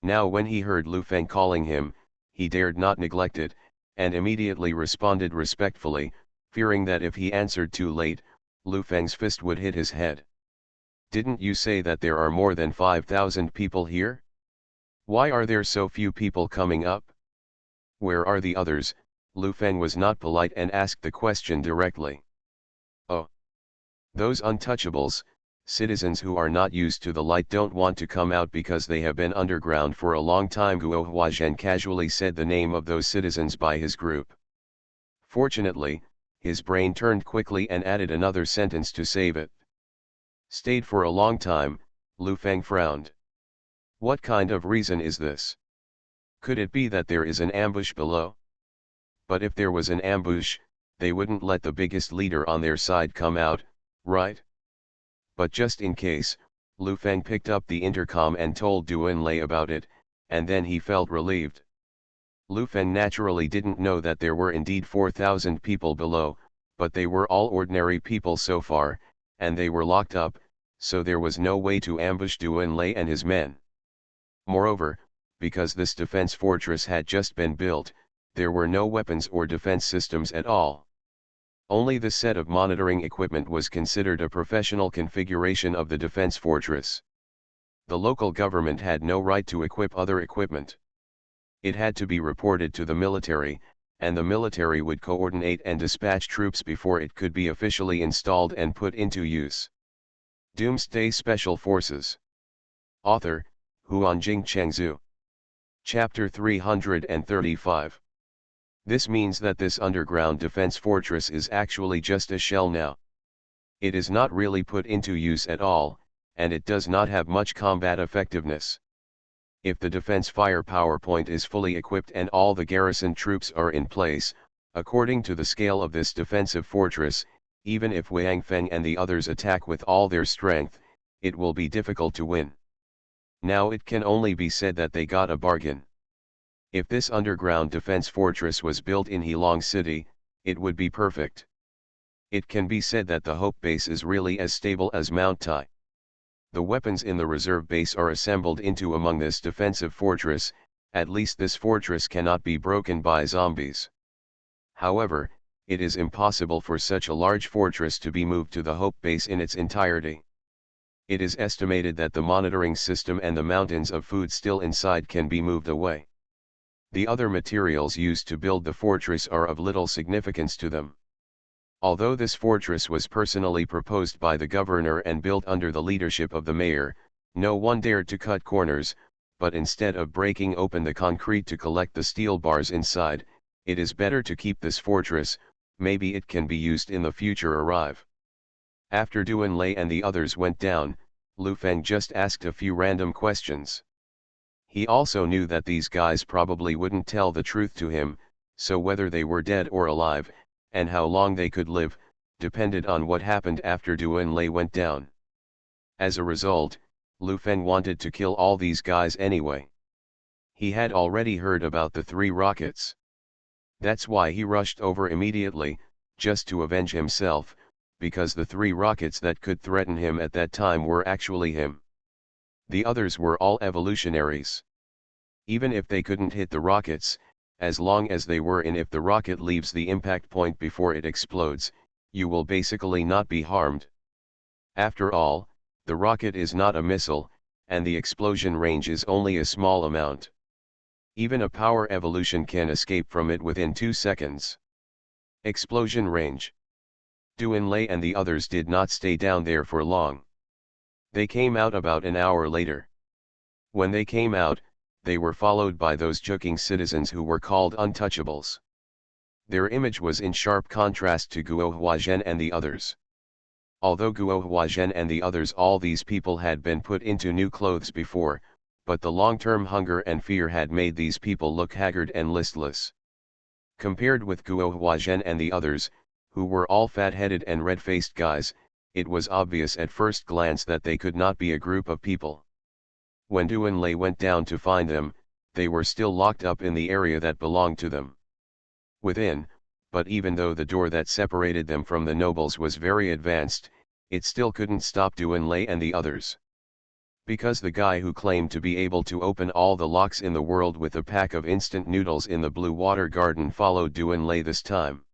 A: Now when he heard Lu Feng calling him, he dared not neglect it, and immediately responded respectfully, fearing that if he answered too late, Lu Feng's fist would hit his head. "Didn't you say that there are more than 5,000 people here? Why are there so few people coming up? Where are the others?" Lu Feng was not polite and asked the question directly. "Oh. Those untouchables, citizens who are not used to the light, don't want to come out because they have been underground for a long time." Guo Huazhen casually said the name of those citizens by his group. Fortunately, his brain turned quickly and added another sentence to save it. "Stayed for a long time," Lu Feng frowned. "What kind of reason is this? Could it be that there is an ambush below? But if there was an ambush, they wouldn't let the biggest leader on their side come out, right? But just in case," Lu Feng picked up the intercom and told Duanlei about it, and then he felt relieved. Lu Feng naturally didn't know that there were indeed 4,000 people below, but they were all ordinary people so far, and they were locked up, so there was no way to ambush Duanlei and his men. Moreover, because this defense fortress had just been built, there were no weapons or defense systems at all. Only the set of monitoring equipment was considered a professional configuration of the defense fortress. The local government had no right to equip other equipment. It had to be reported to the military, and the military would coordinate and dispatch troops before it could be officially installed and put into use. Doomsday Special Forces. Author, Huanjing Chengzhu. Chapter 335. This means that this underground defense fortress is actually just a shell now. It is not really put into use at all, and it does not have much combat effectiveness. If the defense firepower point is fully equipped and all the garrison troops are in place, according to the scale of this defensive fortress, even if Wang Feng and the others attack with all their strength, it will be difficult to win. Now it can only be said that they got a bargain. If this underground defense fortress was built in Heilong City, it would be perfect. It can be said that the Hope Base is really as stable as Mount Tai. The weapons in the reserve base are assembled into among this defensive fortress. At least this fortress cannot be broken by zombies. However, it is impossible for such a large fortress to be moved to the Hope Base in its entirety. It is estimated that the monitoring system and the mountains of food still inside can be moved away. The other materials used to build the fortress are of little significance to them. Although this fortress was personally proposed by the governor and built under the leadership of the mayor, no one dared to cut corners, but instead of breaking open the concrete to collect the steel bars inside, it is better to keep this fortress. Maybe it can be used in the future. Arrive. After Duanlei and the others went down, Lu Feng just asked a few random questions. He also knew that these guys probably wouldn't tell the truth to him, so whether they were dead or alive, and how long they could live, depended on what happened after Duanlei went down. As a result, Lu Feng wanted to kill all these guys anyway. He had already heard about the 3 rockets. That's why he rushed over immediately, just to avenge himself, because the 3 rockets that could threaten him at that time were actually him. The others were all evolutionaries. Even if they couldn't hit the rockets, as long as they were in, if the rocket leaves the impact point before it explodes, you will basically not be harmed. After all, the rocket is not a missile, and the explosion range is only a small amount. Even a power evolution can escape from it within 2 seconds. Explosion range. Duanlei and the others did not stay down there for long. They came out about an hour later. When they came out, they were followed by those joking citizens who were called untouchables. Their image was in sharp contrast to Guo Huazhen and the others. Although Guo Huazhen and the others, all these people had been put into new clothes before, but the long-term hunger and fear had made these people look haggard and listless. Compared with Guo Huazhen and the others, who were all fat-headed and red-faced guys, it was obvious at first glance that they could not be a group of people. When Duanlei went down to find them, they were still locked up in the area that belonged to them. Within, but even though the door that separated them from the nobles was very advanced, it still couldn't stop Duanlei and the others. Because the guy who claimed to be able to open all the locks in the world with a pack of instant noodles in the Blue Water Garden followed Duanlei this time.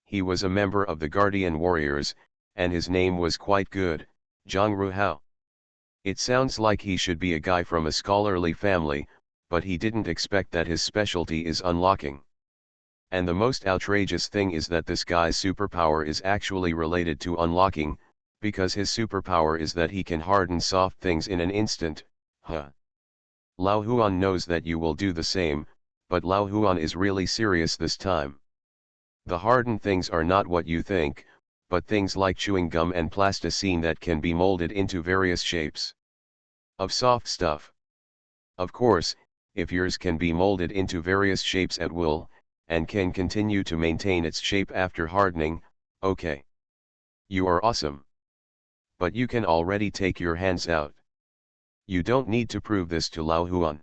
A: He was a member of the Guardian Warriors, and his name was quite good, Zhang Ruhao. It sounds like he should be a guy from a scholarly family, but he didn't expect that his specialty is unlocking. And the most outrageous thing is that this guy's superpower is actually related to unlocking, because his superpower is that he can harden soft things in an instant, huh? Lao Huan knows that you will do the same, but Lao Huan is really serious this time. The hardened things are not what you think, but things like chewing gum and plasticine that can be molded into various shapes of soft stuff. Of course, if yours can be molded into various shapes at will, and can continue to maintain its shape after hardening, okay. You are awesome. But you can already take your hands out. You don't need to prove this to Lao Huan.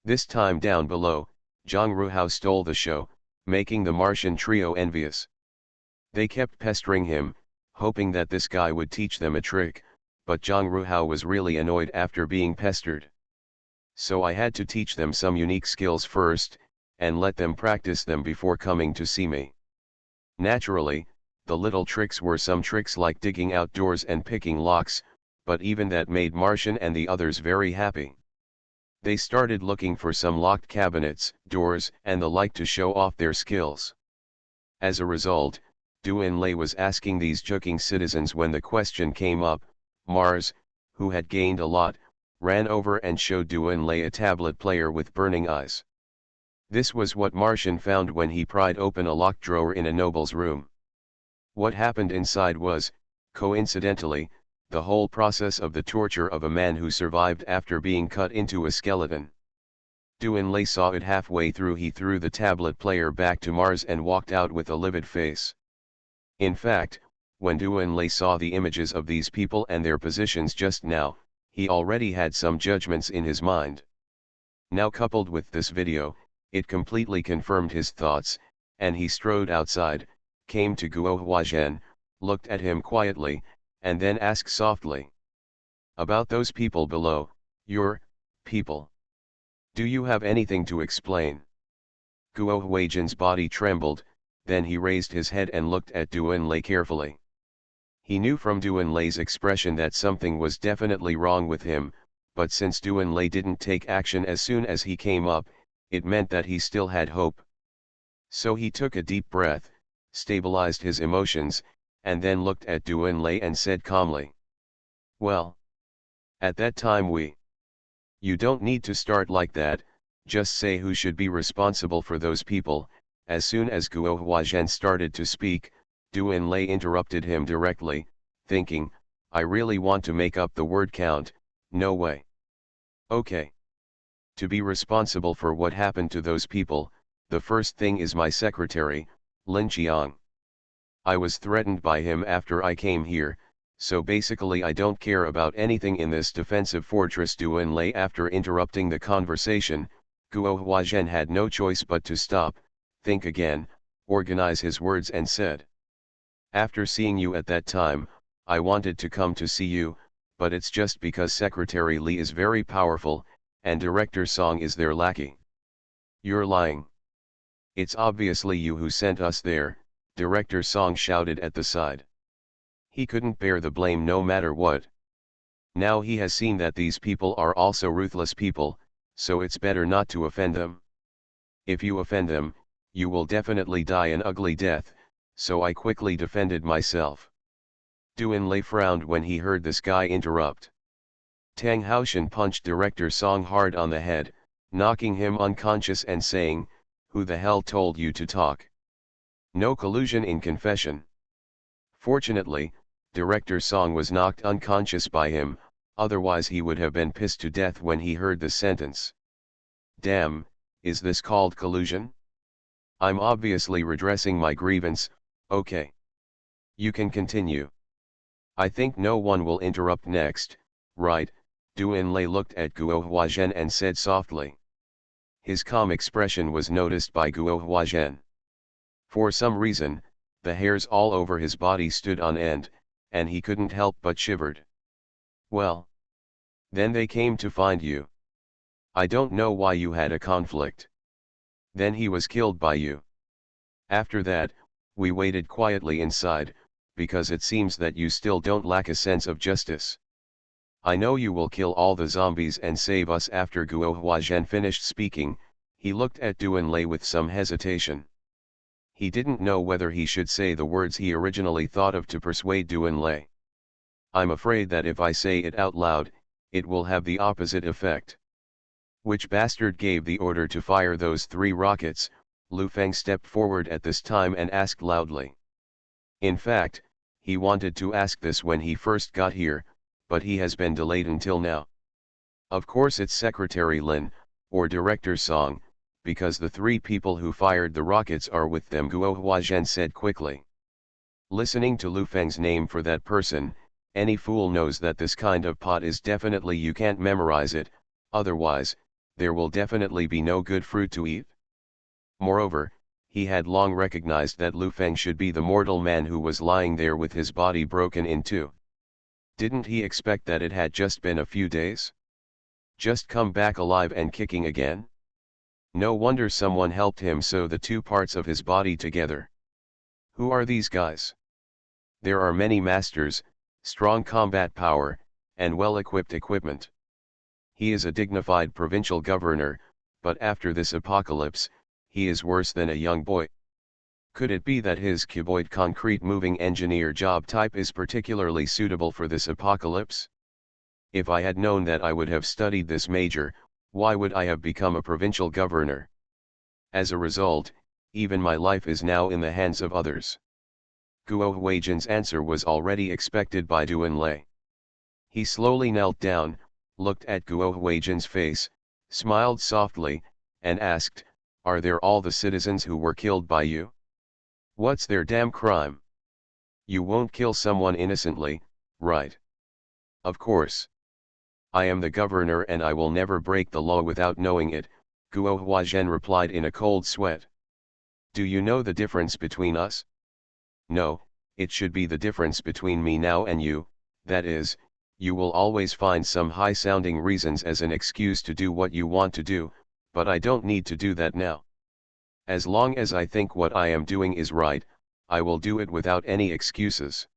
A: This time down below, Zhang Ruhao stole the show, making the Martian trio envious. They kept pestering him, hoping that this guy would teach them a trick, but Zhang Ruhao was really annoyed after being pestered. So I had to teach them some unique skills first, and let them practice them before coming to see me. Naturally, the little tricks were some tricks like digging out doors and picking locks, but even that made Martian and the others very happy. They started looking for some locked cabinets, doors, and the like to show off their skills. As a result, Duan Lei was asking these joking citizens when the question came up. Mars, who had gained a lot, ran over and showed Duan Lei a tablet player with burning eyes. This was what Martian found when he pried open a locked drawer in a noble's room. What happened inside was, coincidentally, the whole process of the torture of a man who survived after being cut into a skeleton. Duan Lei saw it halfway through. He threw the tablet player back to Mars and walked out with a livid face. In fact, when Duan Lei saw the images of these people and their positions just now, he already had some judgments in his mind. Now coupled with this video, it completely confirmed his thoughts, and he strode outside, came to Guo Huazhen, looked at him quietly, and then asked softly. About those people below, your people. Do you have anything to explain? Guo Huazhen's body trembled, then he raised his head and looked at Duan Lei carefully. He knew from Duan Lei's expression that something was definitely wrong with him, but since Duan Lei didn't take action as soon as he came up, it meant that he still had hope. So he took a deep breath, stabilized his emotions, and then looked at Duan Lei and said calmly. Well. At that time You don't need to start like that, just say who should be responsible for those people. As soon as Guo Huazhen started to speak, Duan Lei interrupted him directly, thinking, I really want to make up the word count, no way. Okay. To be responsible for what happened to those people, the first thing is my secretary, Lin Qiang. I was threatened by him after I came here, so basically I don't care about anything in this defensive fortress. Duan Lei, after interrupting the conversation, Guo Huazhen had no choice but to stop, think again, organize his words and said. After seeing you at that time, I wanted to come to see you, but it's just because Secretary Li is very powerful, and Director Song is their lackey. You're lying. It's obviously you who sent us there, Director Song shouted at the side. He couldn't bear the blame no matter what. Now he has seen that these people are also ruthless people, so it's better not to offend them. If you offend them, you will definitely die an ugly death, so I quickly defended myself. Duan Lei frowned when he heard this guy interrupt. Tang Haoshan punched Director Song hard on the head, knocking him unconscious and saying, Who the hell told you to talk? No collusion in confession. Fortunately, Director Song was knocked unconscious by him, otherwise he would have been pissed to death when he heard the sentence. Damn, is this called collusion? I'm obviously redressing my grievance, okay. You can continue. I think no one will interrupt next, right? Duan Lei looked at Guo Huazhen and said softly. His calm expression was noticed by Guo Huazhen. For some reason, the hairs all over his body stood on end, and he couldn't help but shivered. Well. Then they came to find you. I don't know why you had a conflict. Then he was killed by you. After that, We waited quietly inside, because it seems that you still don't lack a sense of justice. I know you will kill all the zombies and save us. After Guo Huazhen finished speaking, he looked at Duanlei with some hesitation. He didn't know whether he should say the words he originally thought of to persuade Duanlei. I'm afraid that if I say it out loud, it will have the opposite effect. Which bastard gave the order to fire those 3 rockets? Lu Feng stepped forward at this time and asked loudly. In fact, he wanted to ask this when he first got here, but he has been delayed until now. Of course it's Secretary Lin, or Director Song, because the 3 people who fired the rockets are with them, Guo Huazhen said quickly. Listening to Lu Feng's name for that person, any fool knows that this kind of pot is definitely you can't memorize it, otherwise, there will definitely be no good fruit to eat. Moreover, he had long recognized that Lu Feng should be the mortal man who was lying there with his body broken in 2. Didn't he expect that it had just been a few days? Just come back alive and kicking again? No wonder someone helped him sew the 2 parts of his body together. Who are these guys? There are many masters, strong combat power, and well-equipped equipment. He is a dignified provincial governor, but after this apocalypse, he is worse than a young boy. Could it be that his cuboid concrete moving engineer job type is particularly suitable for this apocalypse? If I had known that, I would have studied this major. Why would I have become a provincial governor? As a result, even my life is now in the hands of others. Guo Huazhen's answer was already expected by Duanlei. He slowly knelt down, looked at Guo Huazhen's face, smiled softly, and asked, "Are there all the citizens who were killed by you? What's their damn crime? You won't kill someone innocently, right?" "Of course. I am the governor and I will never break the law without knowing it," Guo Huazhen replied in a cold sweat. "Do you know the difference between us?" "No, it should be the difference between me now and you, that is, you will always find some high-sounding reasons as an excuse to do what you want to do, but I don't need to do that now. As long as I think what I am doing is right, I will do it without any excuses."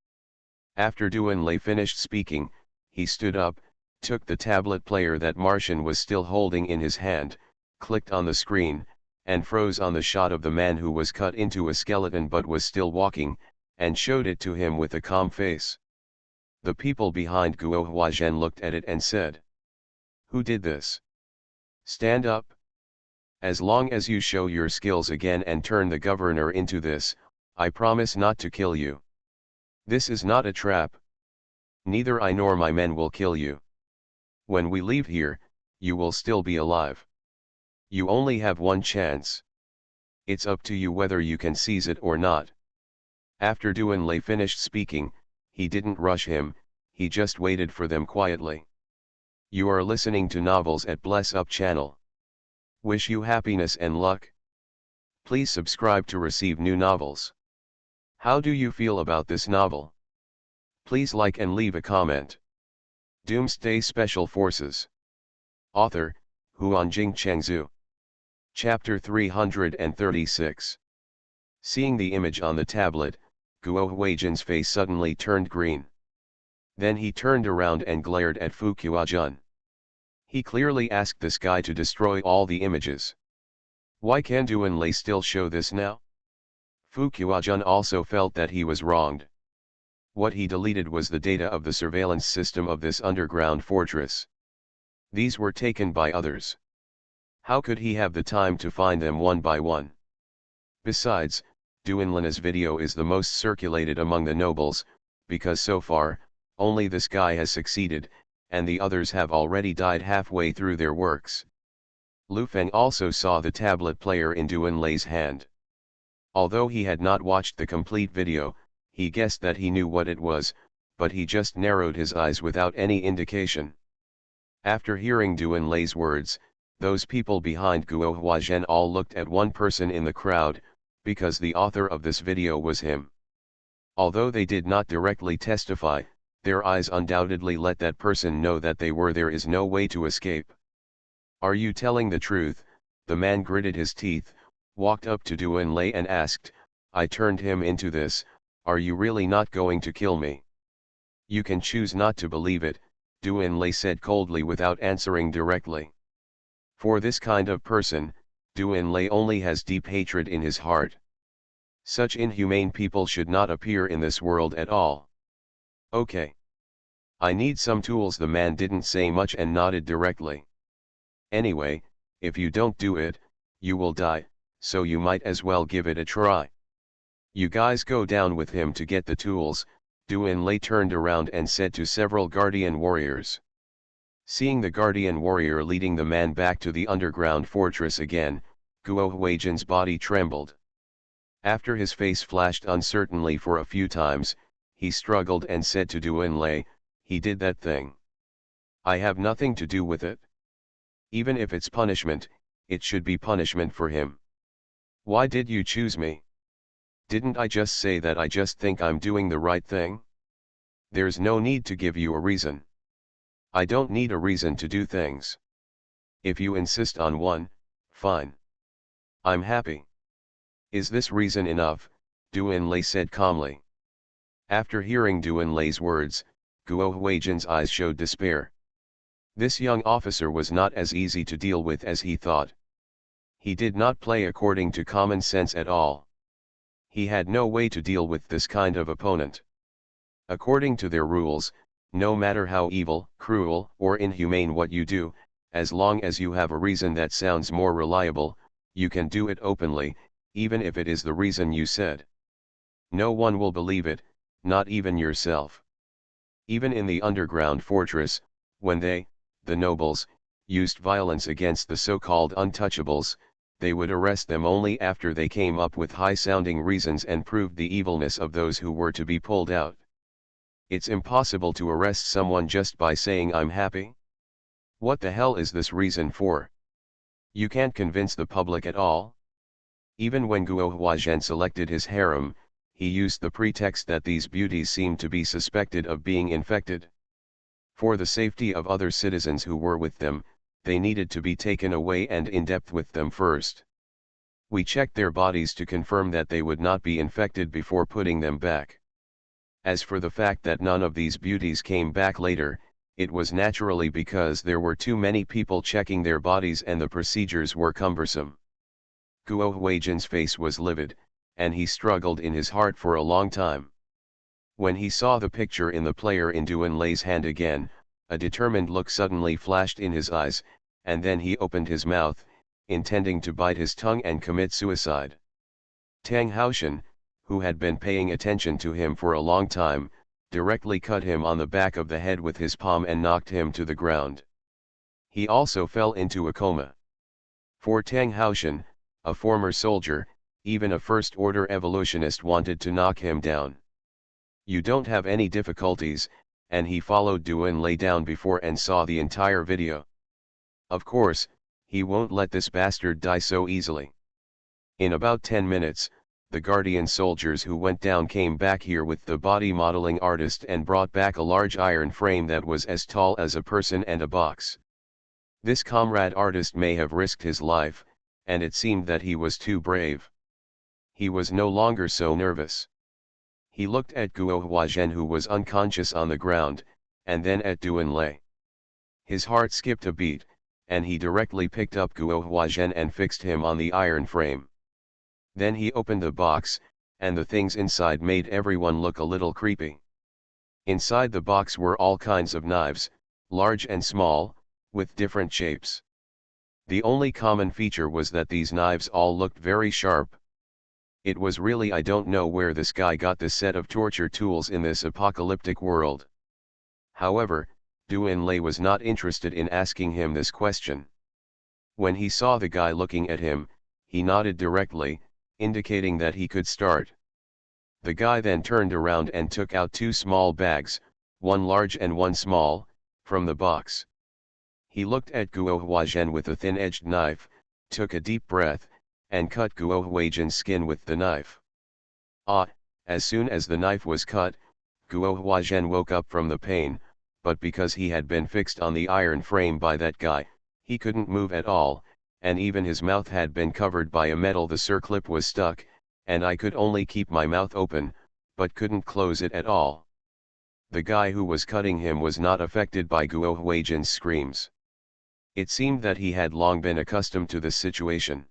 A: After Duanlei finished speaking, he stood up, took the tablet player that Martian was still holding in his hand, clicked on the screen, and froze on the shot of the man who was cut into a skeleton but was still walking, and showed it to him with a calm face. The people behind Guo Huazhen looked at it and said, "Who did this? Stand up. As long as you show your skills again and turn the governor into this, I promise not to kill you. This is not a trap. Neither I nor my men will kill you. When we leave here, you will still be alive. You only have one chance. It's up to you whether you can seize it or not." After Duanlei finished speaking, he didn't rush him, he just waited for them quietly. You are listening to Novels at Bless Up channel. Wish you happiness and luck. Please subscribe to receive new novels. How do you feel about this novel? Please like and leave a comment. Doomsday Special Forces. Author, Huanjing Chengzhu. Chapter 336. Seeing the image on the tablet, Guo Huazhen's face suddenly turned green. Then he turned around and glared at Fu Qiaojun. He clearly asked this guy to destroy all the images. Why can Duanlei still show this now? Fu Qiaojun also felt that he was wronged. What he deleted was the data of the surveillance system of this underground fortress. These were taken by others. How could he have the time to find them one by one? Besides, Duanlei's video is the most circulated among the nobles, because so far, only this guy has succeeded, and the others have already died halfway through their works. Lu Feng also saw the tablet player in Duanlei's hand. Although he had not watched the complete video, he guessed that he knew what it was, but he just narrowed his eyes without any indication. After hearing Duanlei's words, those people behind Guo Huazhen all looked at one person in the crowd, because the author of this video was him. Although they did not directly testify, their eyes undoubtedly let that person know that they were. There is no way to escape. Are you telling the truth? The man gritted his teeth, walked up to Duanlei and asked, I turned him into this, are you really not going to kill me? You can choose not to believe it, Duanlei said coldly without answering directly. For this kind of person, Duanlei only has deep hatred in his heart. Such inhumane people should not appear in this world at all. Okay. I need some tools. The man didn't say much and nodded directly. Anyway, if you don't do it, you will die, so you might as well give it a try. You guys go down with him to get the tools, Duanlei turned around and said to several guardian warriors. Seeing the guardian warrior leading the man back to the underground fortress again, Guo Huijin's body trembled. After his face flashed uncertainly for a few times, he struggled and said to Duanlei, he did that thing. I have nothing to do with it. Even if it's punishment, it should be punishment for him. Why did you choose me? Didn't I just say that I just think I'm doing the right thing? There's no need to give you a reason. I don't need a reason to do things. If you insist on one, fine. I'm happy. Is this reason enough? Duanlei said calmly. After hearing Duanlei's words, Guo Huijin's eyes showed despair. This young officer was not as easy to deal with as he thought. He did not play according to common sense at all. He had no way to deal with this kind of opponent. According to their rules, no matter how evil, cruel, or inhumane what you do, as long as you have a reason that sounds more reliable, you can do it openly, even if it is the reason you said. No one will believe it, not even yourself. Even in the underground fortress, when they, the nobles, used violence against the so-called untouchables, they would arrest them only after they came up with high-sounding reasons and proved the evilness of those who were to be pulled out. It's impossible to arrest someone just by saying I'm happy. What the hell is this reason for? You can't convince the public at all. Even when Guo Huijin selected his harem, he used the pretext that these beauties seemed to be suspected of being infected. For the safety of other citizens who were with them, they needed to be taken away and in depth with them first. We checked their bodies to confirm that they would not be infected before putting them back. As for the fact that none of these beauties came back later, it was naturally because there were too many people checking their bodies and the procedures were cumbersome. Guo Huijin's face was livid, and he struggled in his heart for a long time. When he saw the picture in the player in Duanlei's hand again, a determined look suddenly flashed in his eyes, and then he opened his mouth, intending to bite his tongue and commit suicide. Tang Haoshan, who had been paying attention to him for a long time, directly cut him on the back of the head with his palm and knocked him to the ground. He also fell into a coma. For Tang Haoshan, a former soldier, even a first-order evolutionist wanted to knock him down. You don't have any difficulties, and he followed Duanlei down before and saw the entire video. Of course, he won't let this bastard die so easily. In about 10 minutes, the Guardian soldiers who went down came back here with the body modeling artist and brought back a large iron frame that was as tall as a person and a box. This comrade artist may have risked his life, and it seemed that he was too brave. He was no longer so nervous. He looked at Guo Huijin who was unconscious on the ground, and then at Duanlei. His heart skipped a beat, and he directly picked up Guo Huijin and fixed him on the iron frame. Then he opened the box, and the things inside made everyone look a little creepy. Inside the box were all kinds of knives, large and small, with different shapes. The only common feature was that these knives all looked very sharp. It was really I don't know where this guy got this set of torture tools in this apocalyptic world. However, Duanlei was not interested in asking him this question. When he saw the guy looking at him, he nodded directly, indicating that he could start. The guy then turned around and took out 2 small bags, one large and one small, from the box. He looked at Guo Huijin with a thin-edged knife, took a deep breath, and cut Guo Huijin's skin with the knife. As soon as the knife was cut, Guo Huijin woke up from the pain, but because he had been fixed on the iron frame by that guy, he couldn't move at all, and even his mouth had been covered by a metal. The circlip was stuck, and I could only keep my mouth open, but couldn't close it at all. The guy who was cutting him was not affected by Guo Huijian's screams. It seemed that he had long been accustomed to this situation.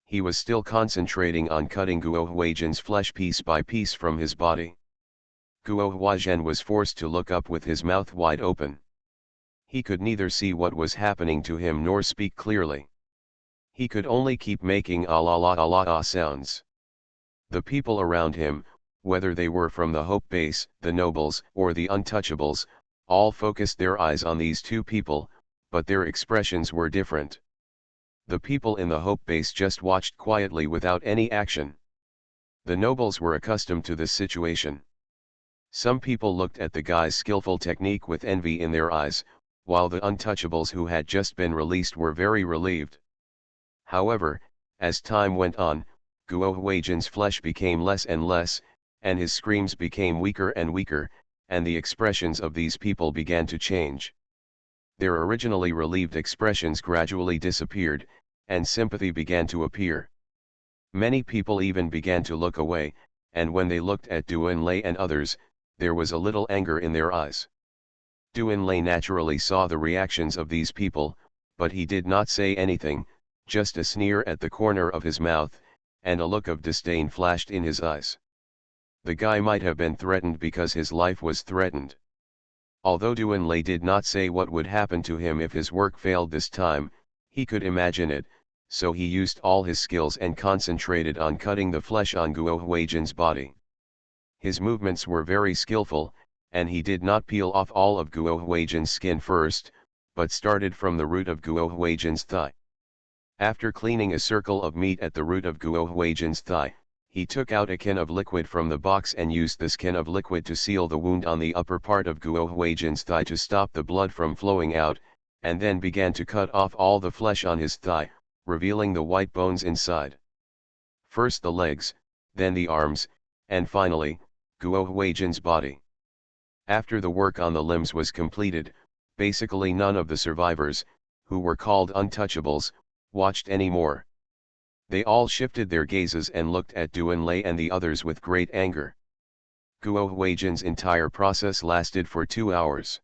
A: He was still concentrating on cutting Guo Huijian's flesh piece by piece from his body. Guo Huijian was forced to look up with his mouth wide open. He could neither see what was happening to him nor speak clearly. He could only keep making ah sounds. The people around him, whether they were from the Hope Base, the nobles, or the untouchables, all focused their eyes on these two people, but their expressions were different. The people in the Hope Base just watched quietly without any action. The nobles were accustomed to this situation. Some people looked at the guy's skillful technique with envy in their eyes, while the untouchables who had just been released were very relieved. However, as time went on, Guo Huijian's flesh became less and less, and his screams became weaker and weaker, and the expressions of these people began to change. Their originally relieved expressions gradually disappeared, and sympathy began to appear. Many people even began to look away, and when they looked at Doomsday and others, there was a little anger in their eyes. Doomsday naturally saw the reactions of these people, but he did not say anything, just a sneer at the corner of his mouth, and a look of disdain flashed in his eyes. The guy might have been threatened because his life was threatened. Although Doomsday did not say what would happen to him if his work failed this time, he could imagine it, so he used all his skills and concentrated on cutting the flesh on Guo Huijian's body. His movements were very skillful, and he did not peel off all of Guo Huijian's skin first, but started from the root of Guo Huijian's thigh. After cleaning a circle of meat at the root of Guo Huijian's thigh, he took out a can of liquid from the box and used this can of liquid to seal the wound on the upper part of Guo Huijian's thigh to stop the blood from flowing out, and then began to cut off all the flesh on his thigh, revealing the white bones inside. First the legs, then the arms, and finally, Guo Huijian's body. After the work on the limbs was completed, basically none of the survivors, who were called untouchables, watched anymore. They all shifted their gazes and looked at Doomsday and the others with great anger. Guo Huijian's entire process lasted for 2 hours.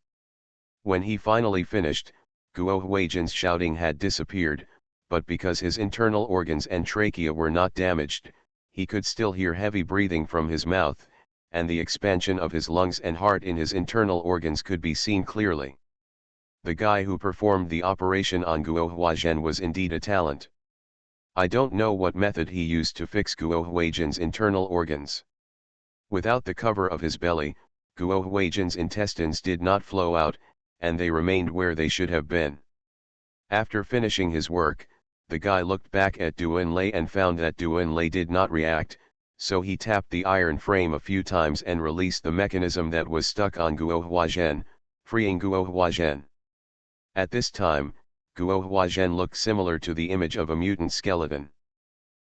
A: When he finally finished, Guo Huijian's shouting had disappeared, but because his internal organs and trachea were not damaged, he could still hear heavy breathing from his mouth, and the expansion of his lungs and heart in his internal organs could be seen clearly. The guy who performed the operation on Guo Huijian was indeed a talent. I don't know what method he used to fix Guo Huijian's internal organs. Without the cover of his belly, Guo Huijian's intestines did not flow out, and they remained where they should have been. After finishing his work, the guy looked back at Doomsday and found that Doomsday did not react, so he tapped the iron frame a few times and released the mechanism that was stuck on Guo Huijian, freeing Guo Huijian. At this time, Guo Huijian looked similar to the image of a mutant skeleton.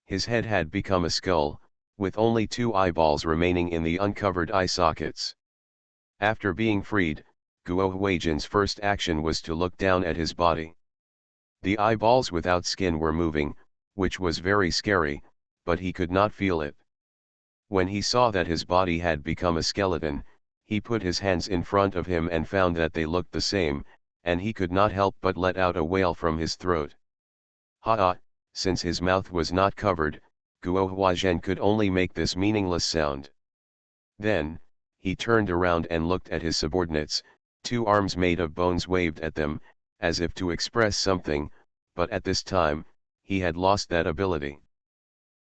A: His head had become a skull, with only 2 eyeballs remaining in the uncovered eye sockets. After being freed, Guo Huijian's first action was to look down at his body. The eyeballs without skin were moving, which was very scary, but he could not feel it. When he saw that his body had become a skeleton, he put his hands in front of him and found that they looked the same, and he could not help but let out a wail from his throat. Ha! Since his mouth was not covered, Guo Huijian could only make this meaningless sound. Then, he turned around and looked at his subordinates. 2 arms made of bones waved at them, as if to express something, but at this time, he had lost that ability.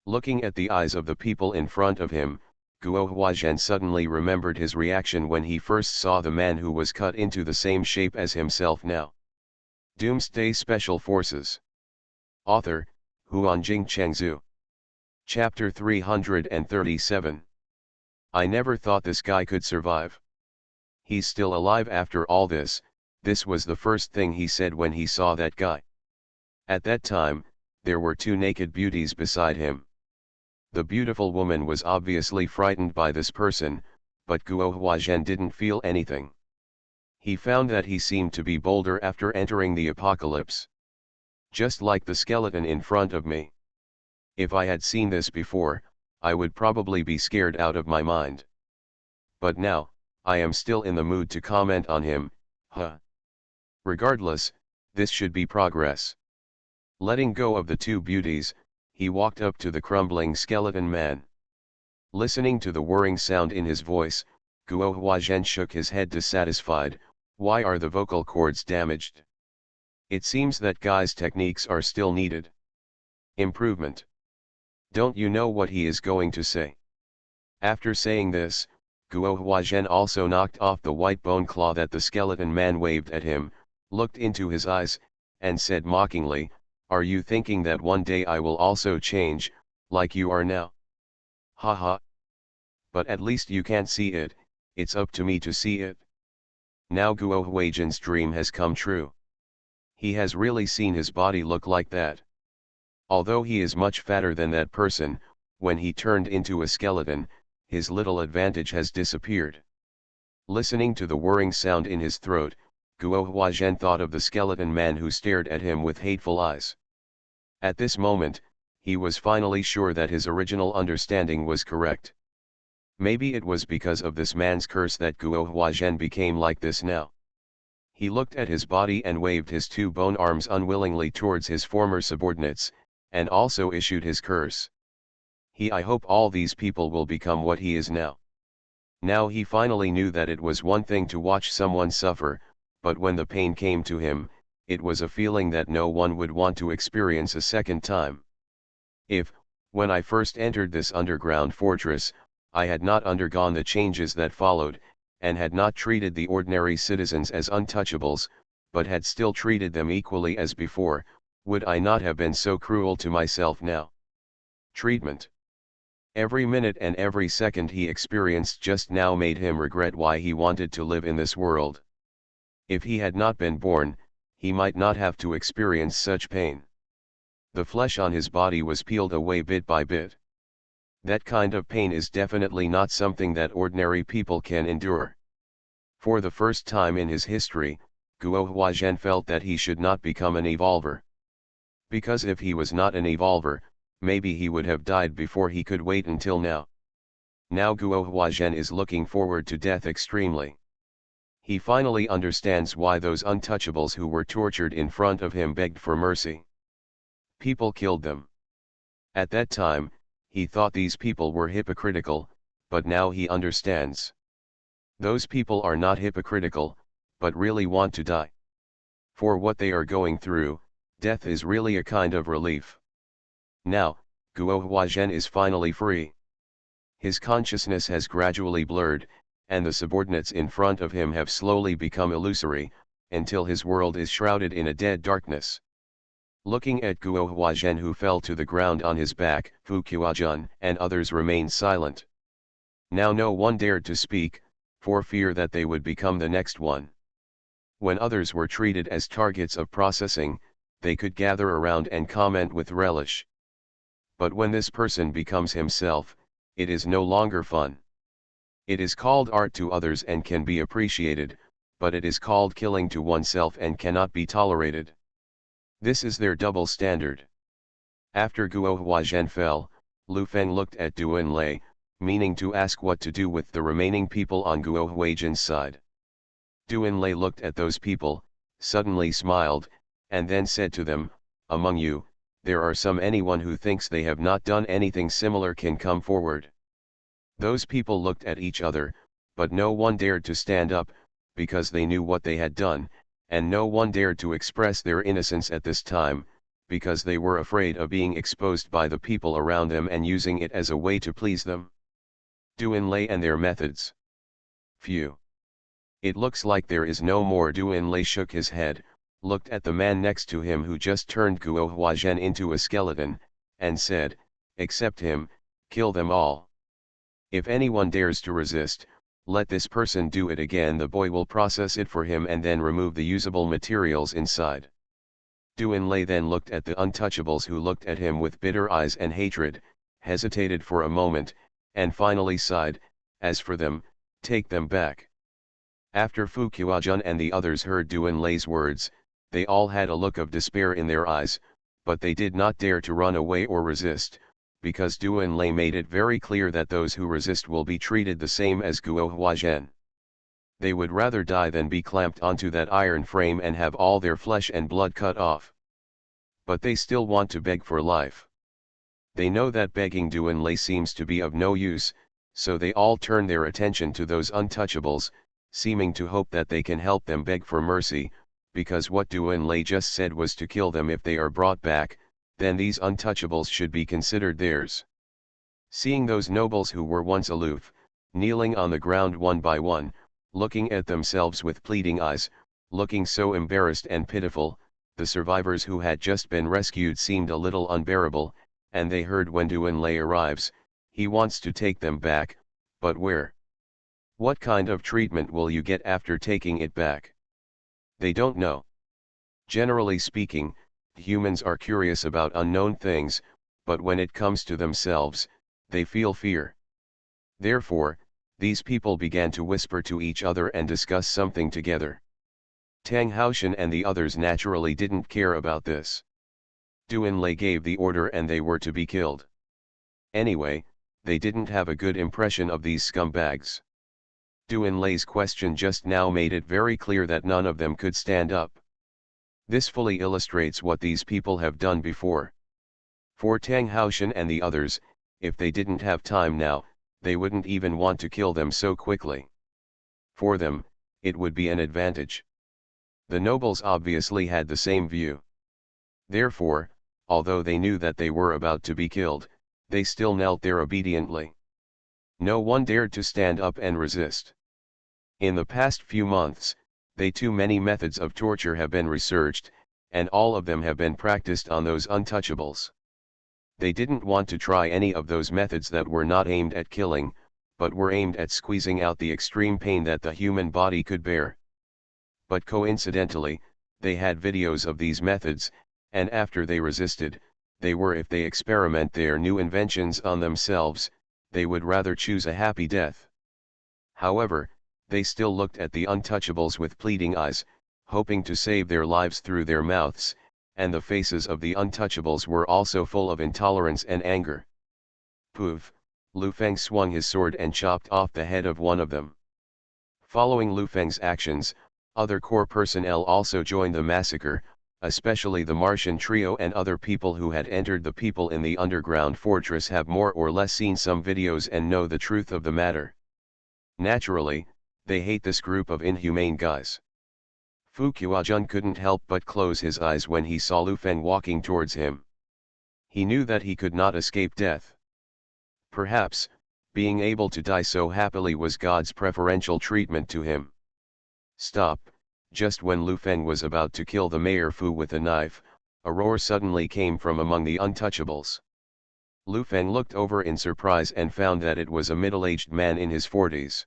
A: Looking at the eyes of the people in front of him, Guo Huijian suddenly remembered his reaction when he first saw the man who was cut into the same shape as himself now. Doomsday Special Forces. Author, Huanjing Chengzhu. Chapter 337. I never thought this guy could survive. He's still alive after all this. This was the first thing he said when he saw that guy. At that time, there were 2 naked beauties beside him. The beautiful woman was obviously frightened by this person, but Guo Huijian didn't feel anything. He found that he seemed to be bolder after entering the apocalypse. Just like the skeleton in front of me. If I had seen this before, I would probably be scared out of my mind. But now, I am still in the mood to comment on him, huh? Regardless, this should be progress. Letting go of the two beauties, he walked up to the crumbling skeleton man. Listening to the whirring sound in his voice, Guo Huazhen shook his head dissatisfied. Why are the vocal cords damaged? It seems that guy's techniques are still needed. Improvement. Don't you know what he is going to say? After saying this, Guo Huazhen also knocked off the white bone claw that the skeleton man waved at him, looked into his eyes, and said mockingly, "Are you thinking that one day I will also change, like you are now? Ha ha. But at least you can't see it, it's up to me to see it." Now Guo Huazhen's dream has come true. He has really seen his body look like that. Although he is much fatter than that person, when he turned into a skeleton, his little advantage has disappeared. Listening to the whirring sound in his throat, Guo Huazhen thought of the skeleton man who stared at him with hateful eyes. At this moment, he was finally sure that his original understanding was correct. Maybe it was because of this man's curse that Guo Huazhen became like this now. He looked at his body and waved his two bone arms unwillingly towards his former subordinates, and also issued his curse. I hope all these people will become what he is now. Now he finally knew that it was one thing to watch someone suffer, but when the pain came to him, it was a feeling that no one would want to experience a second time. If, when I first entered this underground fortress, I had not undergone the changes that followed, and had not treated the ordinary citizens as untouchables, but had still treated them equally as before, would I not have been so cruel to myself now? Treatment. Every minute and every second he experienced just now made him regret why he wanted to live in this world. If he had not been born, he might not have to experience such pain. The flesh on his body was peeled away bit by bit. That kind of pain is definitely not something that ordinary people can endure. For the first time in his history, Guo Huazhen felt that he should not become an evolver. Because if he was not an evolver, maybe he would have died before he could wait until now. Now Guo Huazhen is looking forward to death extremely. He finally understands why those untouchables who were tortured in front of him begged for mercy. People killed them. At that time, he thought these people were hypocritical, but now he understands. Those people are not hypocritical, but really want to die. For what they are going through, death is really a kind of relief. Now, Guo Huazhen is finally free. His consciousness has gradually blurred, and the subordinates in front of him have slowly become illusory, until his world is shrouded in a dead darkness. Looking at Guo Huazhen, who fell to the ground on his back, Fu Qiujun and others remained silent. Now no one dared to speak, for fear that they would become the next one. When others were treated as targets of processing, they could gather around and comment with relish. But when this person becomes himself, it is no longer fun. It is called art to others and can be appreciated, but it is called killing to oneself and cannot be tolerated. This is their double standard. After Guo Huazhen fell, Lu Feng looked at Duan Lei, meaning to ask what to do with the remaining people on Guo Huazhen's side. Duan Lei looked at those people, suddenly smiled, and then said to them, "Among you, there are some. Anyone who thinks they have not done anything similar can come forward." Those people looked at each other, but no one dared to stand up, because they knew what they had done, and no one dared to express their innocence at this time, because they were afraid of being exposed by the people around them and using it as a way to please them. Duan Lei and their methods. Phew. It looks like there is no more. Duan Lei shook his head, looked at the man next to him who just turned Guo Huazhen into a skeleton, and said, "Accept him, kill them all. If anyone dares to resist, let this person do it again. The boy will process it for him and then remove the usable materials inside." Duan Lei then looked at the untouchables who looked at him with bitter eyes and hatred, hesitated for a moment, and finally sighed, "As for them, take them back." After Fu Qiujun and the others heard Duan Lei's words, they all had a look of despair in their eyes, but they did not dare to run away or resist, because Duan Lei made it very clear that those who resist will be treated the same as Guo Huazhen. They would rather die than be clamped onto that iron frame and have all their flesh and blood cut off. But they still want to beg for life. They know that begging Duan Lei seems to be of no use, so they all turn their attention to those untouchables, seeming to hope that they can help them beg for mercy, because what Duan Lei just said was to kill them if they are brought back, then these untouchables should be considered theirs. Seeing those nobles who were once aloof, kneeling on the ground one by one, looking at themselves with pleading eyes, looking so embarrassed and pitiful, the survivors who had just been rescued seemed a little unbearable, and they heard when Duan Lei arrives, he wants to take them back, but where? What kind of treatment will you get after taking it back? They don't know. Generally speaking, humans are curious about unknown things, but when it comes to themselves, they feel fear. Therefore, these people began to whisper to each other and discuss something together. Tang Haoshan and the others naturally didn't care about this. Duan Lei gave the order and they were to be killed. Anyway, they didn't have a good impression of these scumbags. Duan Lei's question just now made it very clear that none of them could stand up. This fully illustrates what these people have done before. For Tang Haoshan and the others, if they didn't have time now, they wouldn't even want to kill them so quickly. For them, it would be an advantage. The nobles obviously had the same view. Therefore, although they knew that they were about to be killed, they still knelt there obediently. No one dared to stand up and resist. In the past few months, too many methods of torture have been researched, and all of them have been practiced on those untouchables. They didn't want to try any of those methods that were not aimed at killing, but were aimed at squeezing out the extreme pain that the human body could bear. But coincidentally, they had videos of these methods, and after they resisted, if they experiment their new inventions on themselves, they would rather choose a happy death. However, they still looked at the untouchables with pleading eyes, hoping to save their lives through their mouths, and the faces of the untouchables were also full of intolerance and anger. Poof, Lu Feng swung his sword and chopped off the head of one of them. Following Lu Feng's actions, other core personnel also joined the massacre, especially the Martian trio and other people who had entered. The people in the underground fortress have more or less seen some videos and know the truth of the matter. Naturally, they hate this group of inhumane guys. Fu Qiujun couldn't help but close his eyes when he saw Lu Feng walking towards him. He knew that he could not escape death. Perhaps, being able to die so happily was God's preferential treatment to him. Stop! Just when Lu Feng was about to kill the Mayor Fu with a knife, a roar suddenly came from among the untouchables. Lu Feng looked over in surprise and found that it was a middle-aged man in his 40s.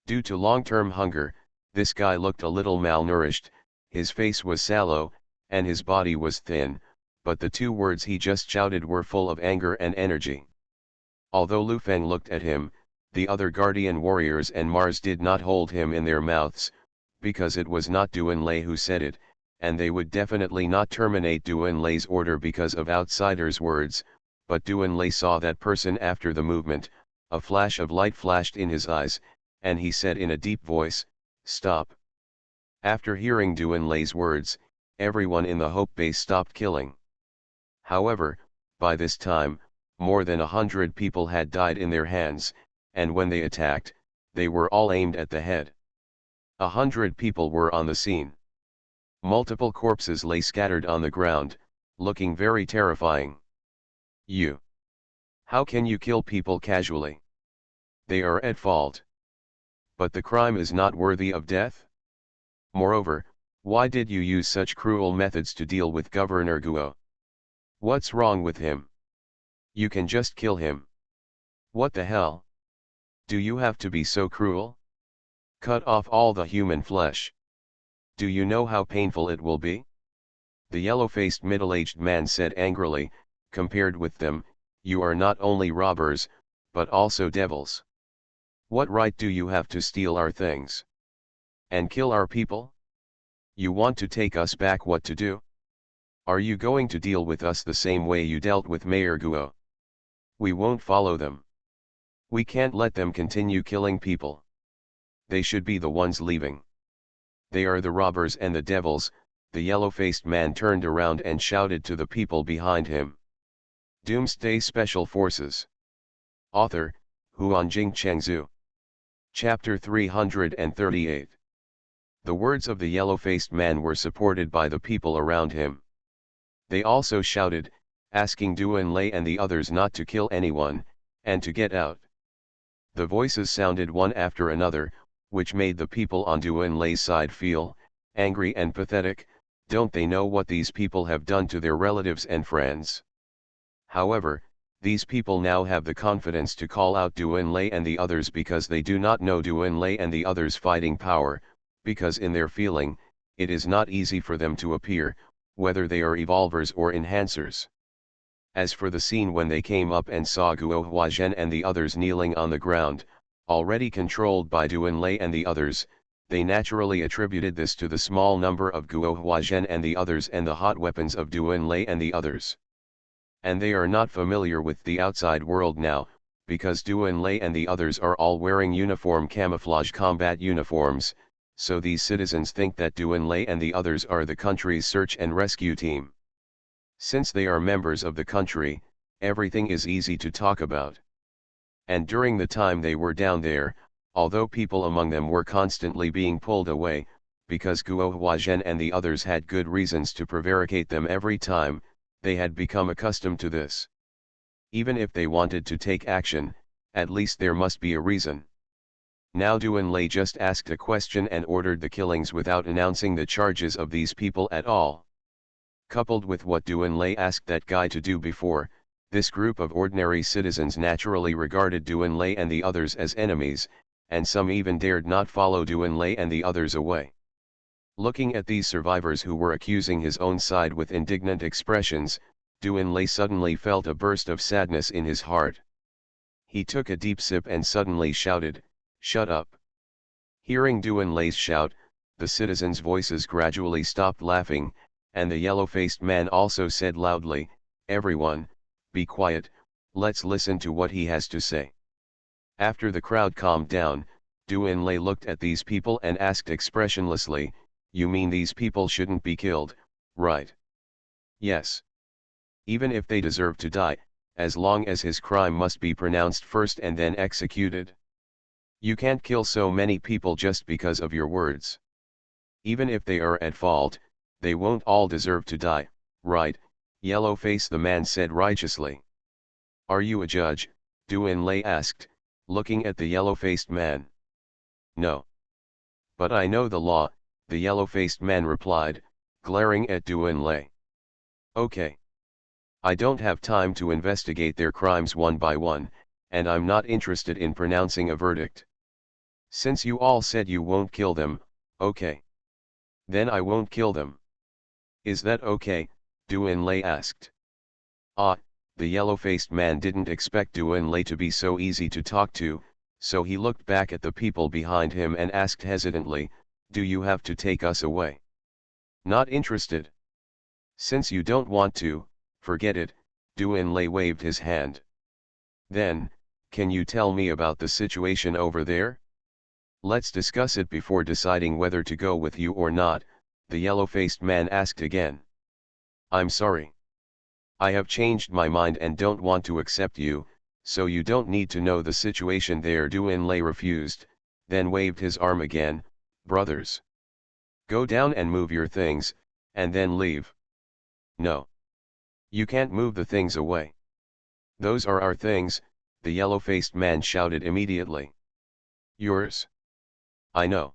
A: Due to long-term hunger, this guy looked a little malnourished, his face was sallow, and his body was thin, but the two words he just shouted were full of anger and energy. Although Lu Feng looked at him, the other guardian warriors and Mars did not hold him in their mouths, because it was not Duan Lei who said it, and they would definitely not terminate Duan Lei's order because of outsiders' words, but Duan Lei saw that person after the movement, a flash of light flashed in his eyes, and he said in a deep voice, "Stop." After hearing Duan Lei's words, everyone in the Hope Base stopped killing. However, by this time, more than 100 people had died in their hands, and when they attacked, they were all aimed at the head. 100 people were on the scene. Multiple corpses lay scattered on the ground, looking very terrifying. How can you kill people casually? They are at fault. But the crime is not worthy of death? Moreover, why did you use such cruel methods to deal with Governor Guo? What's wrong with him? You can just kill him. What the hell? Do you have to be so cruel? Cut off all the human flesh. Do you know how painful it will be? The yellow-faced middle-aged man said angrily, compared with them, you are not only robbers, but also devils. What right do you have to steal our things? And kill our people? You want to take us back? What to do? Are you going to deal with us the same way you dealt with Mayor Guo? We won't follow them. We can't let them continue killing people. They should be the ones leaving. They are the robbers and the devils. The yellow-faced man turned around and shouted to the people behind him. Doomsday Special Forces. Author, Huanjing Chengzhu. Chapter 338. The words of the yellow-faced man were supported by the people around him. They also shouted, asking Duan Lei and the others not to kill anyone, and to get out. The voices sounded one after another, which made the people on Duan Lei's side feel angry and pathetic. Don't they know what these people have done to their relatives and friends? However, these people now have the confidence to call out Duan Lei and the others because they do not know Duan Lei and the others' fighting power, because in their feeling, it is not easy for them to appear, whether they are evolvers or enhancers. As for the scene when they came up and saw Guo Huazhen and the others kneeling on the ground, already controlled by Duan Lei and the others, they naturally attributed this to the small number of Guo Huazhen and the others and the hot weapons of Duan Lei and the others. And they are not familiar with the outside world now, because Duan Lei and the others are all wearing uniform camouflage combat uniforms, so these citizens think that Duan Lei and the others are the country's search and rescue team. Since they are members of the country, everything is easy to talk about. And during the time they were down there, although people among them were constantly being pulled away, because Guo Huazhen and the others had good reasons to prevaricate them every time, they had become accustomed to this. Even if they wanted to take action, at least there must be a reason. Now Duan Lei just asked a question and ordered the killings without announcing the charges of these people at all. Coupled with what Duan Lei asked that guy to do before, this group of ordinary citizens naturally regarded Duan Lei and the others as enemies, and some even dared not follow Duan Lei and the others away. Looking at these survivors who were accusing his own side with indignant expressions, Duan Lei suddenly felt a burst of sadness in his heart. He took a deep sip and suddenly shouted, "Shut up!" Hearing Duan Lei's shout, the citizens' voices gradually stopped laughing, and the yellow-faced man also said loudly, "Everyone, be quiet, let's listen to what he has to say." After the crowd calmed down, Duan Lei looked at these people and asked expressionlessly, "You mean these people shouldn't be killed, right?" "Yes. Even if they deserve to die, as long as his crime must be pronounced first and then executed. You can't kill so many people just because of your words. Even if they are at fault, they won't all deserve to die, right?" Yellowface the man said righteously. "Are you a judge?" Duan Lei asked, looking at the yellow-faced man. "No. But I know the law," the yellow-faced man replied, glaring at Duan Lei. "Okay. I don't have time to investigate their crimes one by one, and I'm not interested in pronouncing a verdict. Since you all said you won't kill them, okay. Then I won't kill them. Is that okay?" Duan Lei asked. Ah, the yellow-faced man didn't expect Duan Lei to be so easy to talk to, so he looked back at the people behind him and asked hesitantly, "Do you have to take us away?" "Not interested. Since you don't want to, forget it," Duan Lei waved his hand. "Then, can you tell me about the situation over there? Let's discuss it before deciding whether to go with you or not," the yellow-faced man asked again. "I'm sorry. I have changed my mind and don't want to accept you, so you don't need to know the situation there." Duan Lei refused, then waved his arm again. "Brothers, go down and move your things, and then leave." "No. You can't move the things away. Those are our things," the yellow-faced man shouted immediately. "Yours? I know.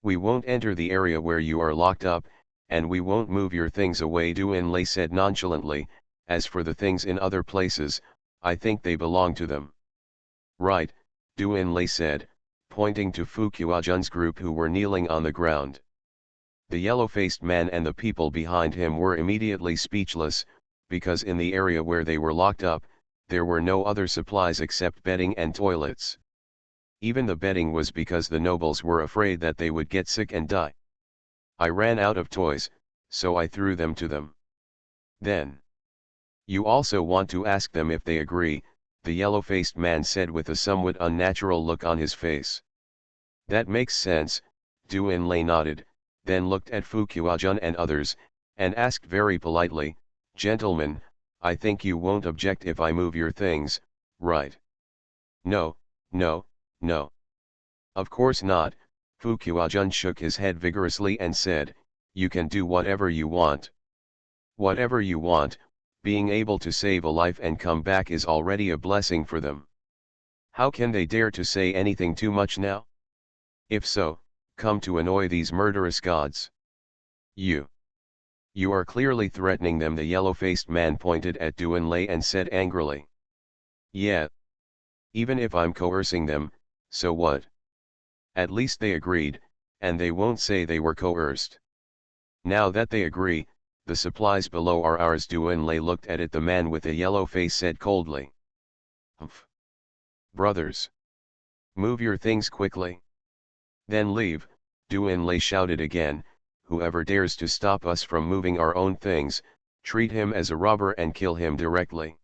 A: We won't enter the area where you are locked up, and we won't move your things away," Duan Lei said nonchalantly. "As for the things in other places, I think they belong to them." "Right," Duan Lei said, pointing to Fu Qiaojun's group who were kneeling on the ground. The yellow-faced man and the people behind him were immediately speechless, because in the area where they were locked up, there were no other supplies except bedding and toilets. Even the bedding was because the nobles were afraid that they would get sick and die. "I ran out of toys, so I threw them to them." "Then, you also want to ask them if they agree," the yellow-faced man said with a somewhat unnatural look on his face. That makes sense, Du Enlai nodded, then looked at Fukuajun and others, and asked very politely, "Gentlemen, I think you won't object if I move your things, right?" "No, no, no. Of course not," Fukuajun shook his head vigorously and said, "You can do whatever you want. Whatever you want, being able to save a life and come back is already a blessing for them. How can they dare to say anything too much now? If so, come to annoy these murderous gods. You are clearly threatening them." The yellow-faced man pointed at Du Enlai and said angrily. "Yeah. Even if I'm coercing them, so what? At least they agreed, and they won't say they were coerced. Now that they agree, the supplies below are ours." Du Enlai looked at it. The man with a yellow face said coldly. "Humph. Brothers. Move your things quickly. Then leave," Du Enlai shouted again. "Whoever dares to stop us from moving our own things, treat him as a robber and kill him directly."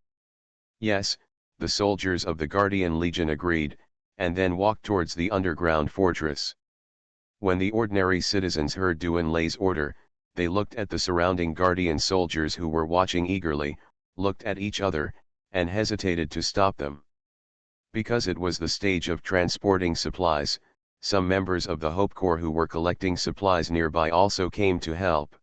A: "Yes," the soldiers of the Guardian Legion agreed, and then walked towards the underground fortress. When the ordinary citizens heard Du Enlai's order, they looked at the surrounding Guardian soldiers who were watching eagerly, looked at each other, and hesitated to stop them. Because it was the stage of transporting supplies, some members of the Hope Corps who were collecting supplies nearby also came to help.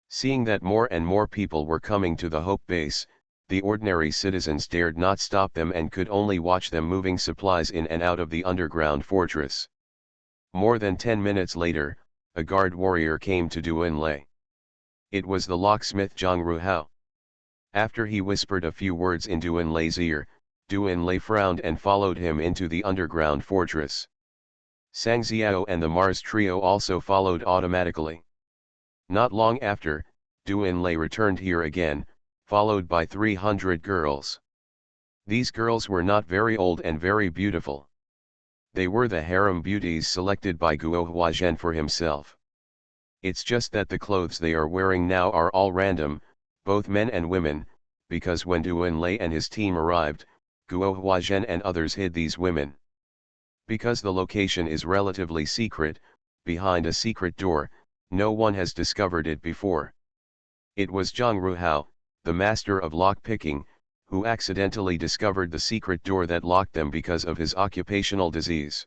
A: Seeing that more and more people were coming to the Hope base, the ordinary citizens dared not stop them and could only watch them moving supplies in and out of the underground fortress. More than 10 minutes later, a guard warrior came to Du Enlai. It was the locksmith Zhang Ruhao. After he whispered a few words in Du Enlai's ear, Du Enlai frowned and followed him into the underground fortress. Sang Xiao and the Mars trio also followed automatically. Not long after, Du Enlai returned here again, followed by 300 girls. These girls were not very old and very beautiful. They were the harem beauties selected by Guo Huazhen for himself. It's just that the clothes they are wearing now are all random, both men and women, because when Du Enlai and his team arrived, Guo Huazhen and others hid these women. Because the location is relatively secret, behind a secret door, no one has discovered it before. It was Zhang Ruhao, the master of lock-picking, who accidentally discovered the secret door that locked them because of his occupational disease.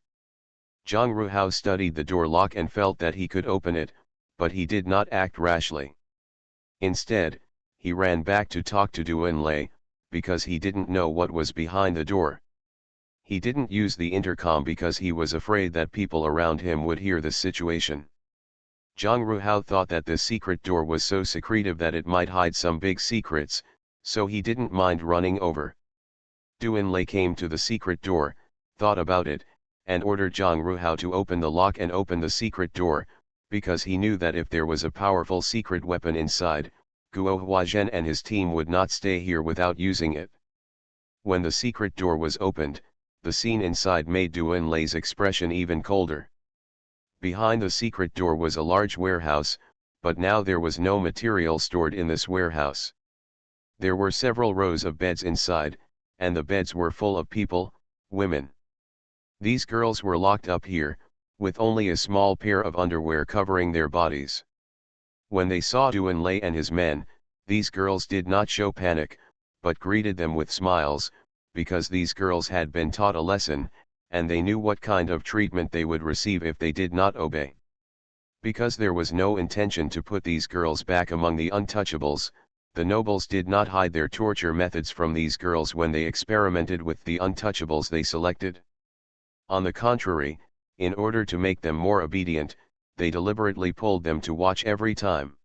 A: Zhang Ruhao studied the door lock and felt that he could open it, but he did not act rashly. Instead, he ran back to talk to Du Enlai, because he didn't know what was behind the door. He didn't use the intercom because he was afraid that people around him would hear the situation. Zhang Ruhao thought that this secret door was so secretive that it might hide some big secrets, so he didn't mind running over. Du Enlai came to the secret door, thought about it, and ordered Zhang Ruhao to open the lock and open the secret door, because he knew that if there was a powerful secret weapon inside, Guo Huazhen and his team would not stay here without using it. When the secret door was opened, the scene inside made Du Enlai's expression even colder. Behind the secret door was a large warehouse, but now there was no material stored in this warehouse. There were several rows of beds inside, and the beds were full of people, women. These girls were locked up here, with only a small pair of underwear covering their bodies. When they saw Du Enlai and his men, these girls did not show panic, but greeted them with smiles, because these girls had been taught a lesson, and they knew what kind of treatment they would receive if they did not obey. Because there was no intention to put these girls back among the untouchables, the nobles did not hide their torture methods from these girls when they experimented with the untouchables they selected. On the contrary, in order to make them more obedient, they deliberately pulled them to watch every time.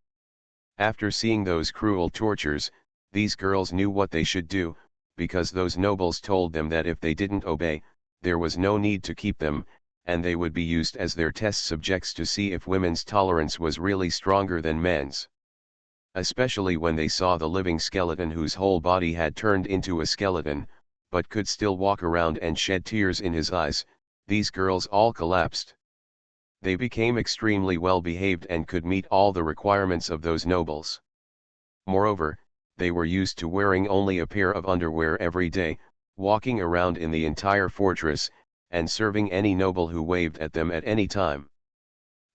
A: After seeing those cruel tortures, these girls knew what they should do, because those nobles told them that if they didn't obey, there was no need to keep them, and they would be used as their test subjects to see if women's tolerance was really stronger than men's. Especially when they saw the living skeleton whose whole body had turned into a skeleton, but could still walk around and shed tears in his eyes, these girls all collapsed. They became extremely well behaved and could meet all the requirements of those nobles. Moreover, they were used to wearing only a pair of underwear every day, walking around in the entire fortress, and serving any noble who waved at them at any time.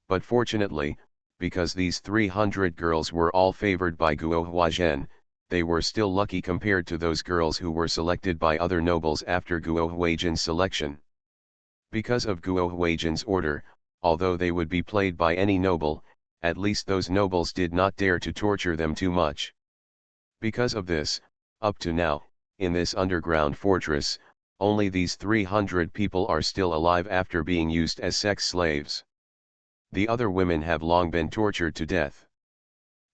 A: But fortunately, because these 300 girls were all favored by Guo Huazhen, they were still lucky compared to those girls who were selected by other nobles after Guo Huazhen's selection. Because of Guo Huazhen's order, although they would be played by any noble, at least those nobles did not dare to torture them too much. Because of this, up to now, in this underground fortress, only these 300 people are still alive after being used as sex slaves. The other women have long been tortured to death.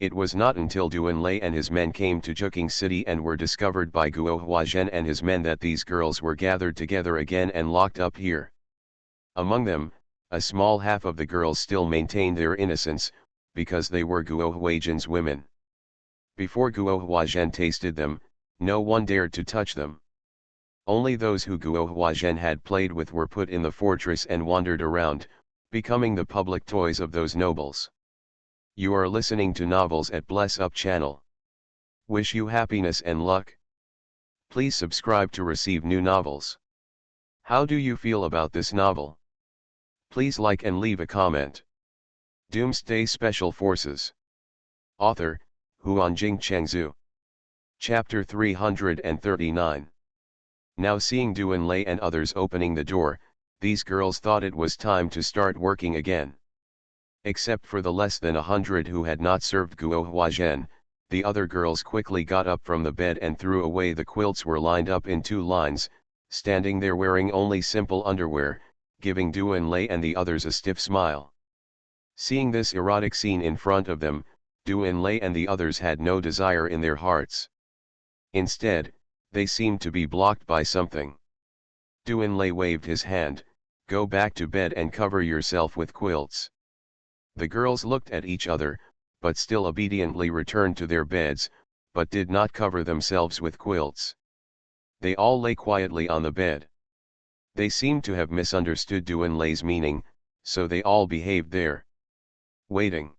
A: It was not until Duanlei and his men came to Juking City and were discovered by Guo Huazhen and his men that these girls were gathered together again and locked up here. Among them, a small half of the girls still maintained their innocence, because they were Guo Huazhen's women. Before Guo Huazhen tasted them, no one dared to touch them. Only those who Guo Huazhen had played with were put in the fortress and wandered around, becoming the public toys of those nobles. You are listening to Novels at Bless Up channel. Wish you happiness and luck. Please subscribe to receive new novels. How do you feel about this novel? Please like and leave a comment. Doomsday Special Forces. Author, Huanjing Chengzhu. Chapter 339. Now seeing Duanlei and others opening the door, these girls thought it was time to start working again. Except for the less than 100 who had not served Guo Huazhen, the other girls quickly got up from the bed and threw away the quilts were lined up in 2 lines, standing there wearing only simple underwear, giving Duanlei and the others a stiff smile. Seeing this erotic scene in front of them, Duanlei and the others had no desire in their hearts. Instead, they seemed to be blocked by something. Duanlei waved his hand, "Go back to bed and cover yourself with quilts." The girls looked at each other, but still obediently returned to their beds, but did not cover themselves with quilts. They all lay quietly on the bed. They seemed to have misunderstood Duanlei's meaning, so they all behaved there. Waiting.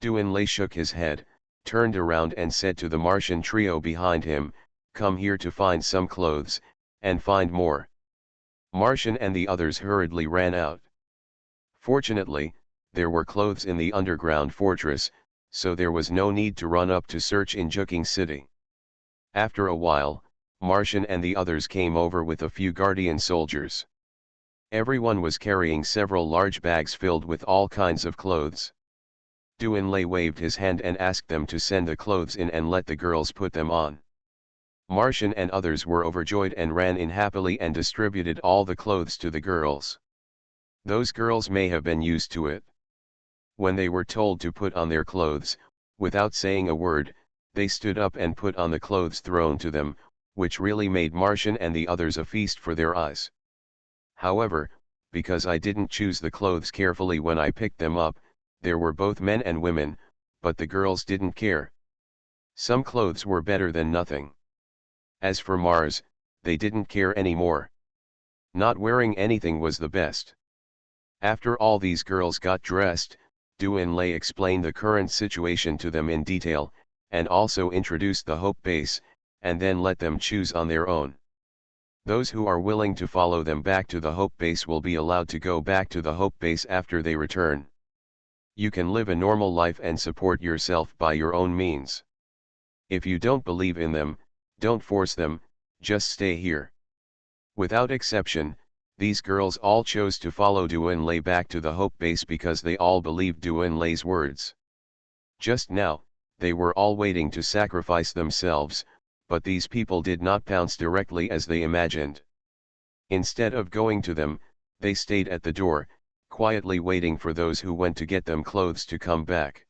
A: Duanlei shook his head, turned around and said to the Martian trio behind him, "Come here to find some clothes, and find more." Martian and the others hurriedly ran out. Fortunately, there were clothes in the underground fortress, so there was no need to run up to search in Juking City. After a while, Martian and the others came over with a few guardian soldiers. Everyone was carrying several large bags filled with all kinds of clothes. Duanlei waved his hand and asked them to send the clothes in and let the girls put them on. Martian and others were overjoyed and ran in happily and distributed all the clothes to the girls. Those girls may have been used to it. When they were told to put on their clothes, without saying a word, they stood up and put on the clothes thrown to them, which really made Martian and the others a feast for their eyes. However, because I didn't choose the clothes carefully when I picked them up, there were both men and women, but the girls didn't care. Some clothes were better than nothing. As for Mars, they didn't care anymore. Not wearing anything was the best. After all these girls got dressed, Duanlei explained the current situation to them in detail, and also introduced the Hope Base, and then let them choose on their own. Those who are willing to follow them back to the Hope Base will be allowed to go back to the Hope Base after they return. You can live a normal life and support yourself by your own means. If you don't believe in them, don't force them, just stay here. Without exception, these girls all chose to follow Duanlei back to the Hope Base because they all believed Duanlei's words. Just now, they were all waiting to sacrifice themselves, but these people did not pounce directly as they imagined. Instead of going to them, they stayed at the door, quietly waiting for those who went to get them clothes to come back.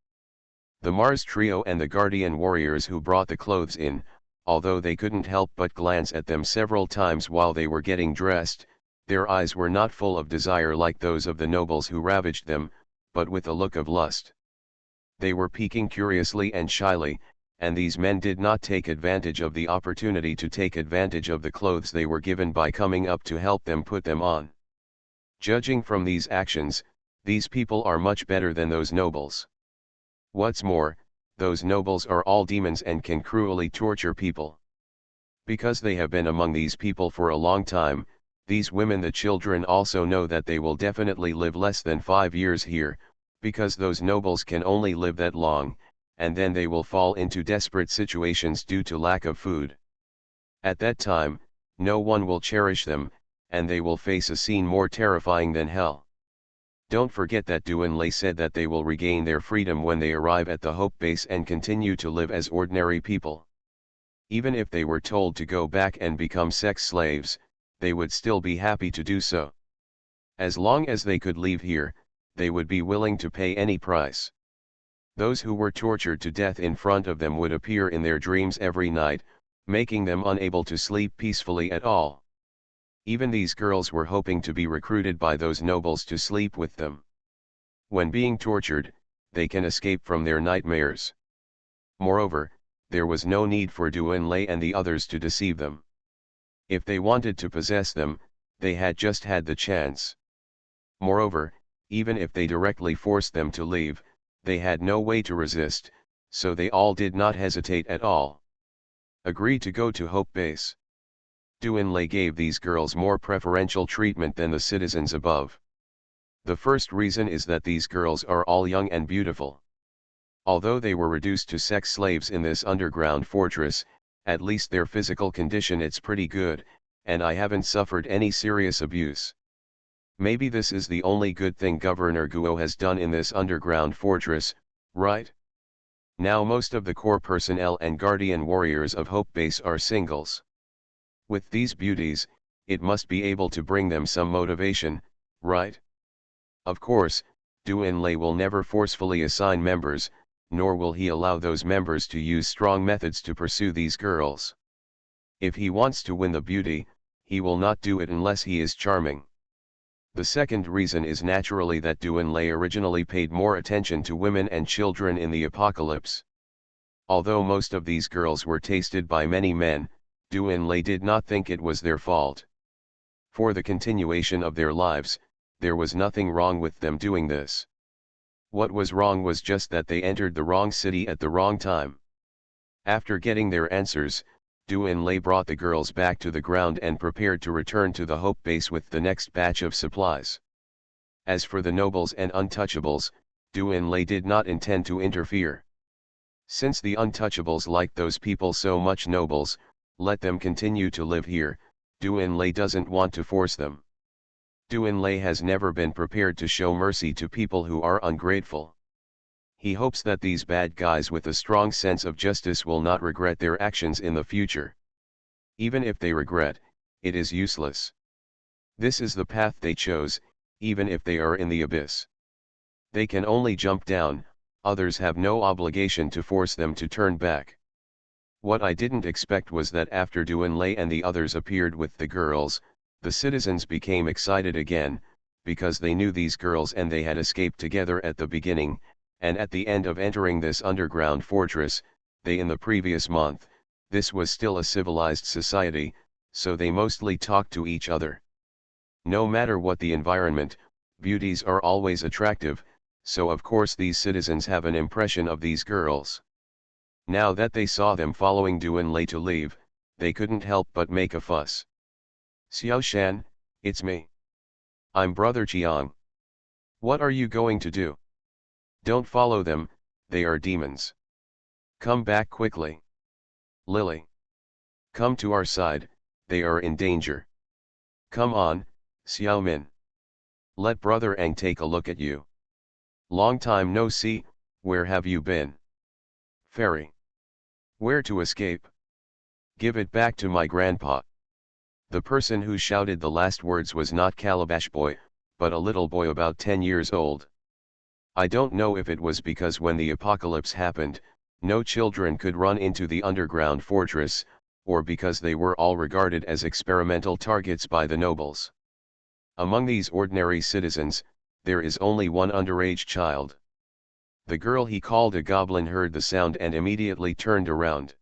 A: The Mars trio and the Guardian warriors who brought the clothes in, although they couldn't help but glance at them several times while they were getting dressed, their eyes were not full of desire like those of the nobles who ravaged them, but with a look of lust. They were peeking curiously and shyly, and these men did not take advantage of the opportunity to take advantage of the clothes they were given by coming up to help them put them on. Judging from these actions, these people are much better than those nobles. What's more, those nobles are all demons and can cruelly torture people. Because they have been among these people for a long time, these women the children also know that they will definitely live less than 5 years here, because those nobles can only live that long, and then they will fall into desperate situations due to lack of food. At that time, no one will cherish them, and they will face a scene more terrifying than hell. Don't forget that Doomsday said that they will regain their freedom when they arrive at the Hope Base and continue to live as ordinary people. Even if they were told to go back and become sex slaves, they would still be happy to do so. As long as they could leave here, they would be willing to pay any price. Those who were tortured to death in front of them would appear in their dreams every night, making them unable to sleep peacefully at all. Even these girls were hoping to be recruited by those nobles to sleep with them. When being tortured, they can escape from their nightmares. Moreover, there was no need for Doomsday and the others to deceive them. If they wanted to possess them, they had just had the chance. Moreover, even if they directly forced them to leave, they had no way to resist, so they all did not hesitate at all. Agree to go to Hope Base. Doomsday gave these girls more preferential treatment than the citizens above. The first reason is that these girls are all young and beautiful. Although they were reduced to sex slaves in this underground fortress, at least their physical condition it's pretty good, and I haven't suffered any serious abuse. Maybe this is the only good thing Governor Guo has done in this underground fortress, right? Now most of the core personnel and guardian warriors of Hope Base are singles. With these beauties, it must be able to bring them some motivation, right? Of course, Doomsday will never forcefully assign members, nor will he allow those members to use strong methods to pursue these girls. If he wants to win the beauty, he will not do it unless he is charming. The second reason is naturally that Doomsday originally paid more attention to women and children in the apocalypse. Although most of these girls were tasted by many men, Doomsday did not think it was their fault. For the continuation of their lives, there was nothing wrong with them doing this. What was wrong was just that they entered the wrong city at the wrong time. After getting their answers, Doomsday brought the girls back to the ground and prepared to return to the Hope Base with the next batch of supplies. As for the nobles and untouchables, Doomsday did not intend to interfere. Since the untouchables liked those people so much, nobles, let them continue to live here. Doomsday doesn't want to force them. Doomsday has never been prepared to show mercy to people who are ungrateful. He hopes that these bad guys with a strong sense of justice will not regret their actions in the future. Even if they regret, it is useless. This is the path they chose, even if they are in the abyss. They can only jump down, others have no obligation to force them to turn back. What I didn't expect was that after Doomsday and the others appeared with the girls, the citizens became excited again, because they knew these girls and they had escaped together at the beginning, and at the end of entering this underground fortress, they in the previous month, this was still a civilized society, so they mostly talked to each other. No matter what the environment, beauties are always attractive, so of course these citizens have an impression of these girls. Now that they saw them following Doomsday to leave, they couldn't help but make a fuss. Xiao Shan, it's me. I'm Brother Chiang. What are you going to do? Don't follow them, they are demons. Come back quickly. Lily. Come to our side, they are in danger. Come on, Xiao Min. Let Brother Ang take a look at you. Long time no see, where have you been? Fairy. Where to escape? Give it back to my grandpa. The person who shouted the last words was not Calabash Boy, but a little boy about 10 years old. I don't know if it was because when the apocalypse happened, no children could run into the underground fortress, or because they were all regarded as experimental targets by the nobles. Among these ordinary citizens, there is only one underage child. The girl he called a goblin heard the sound and immediately turned around.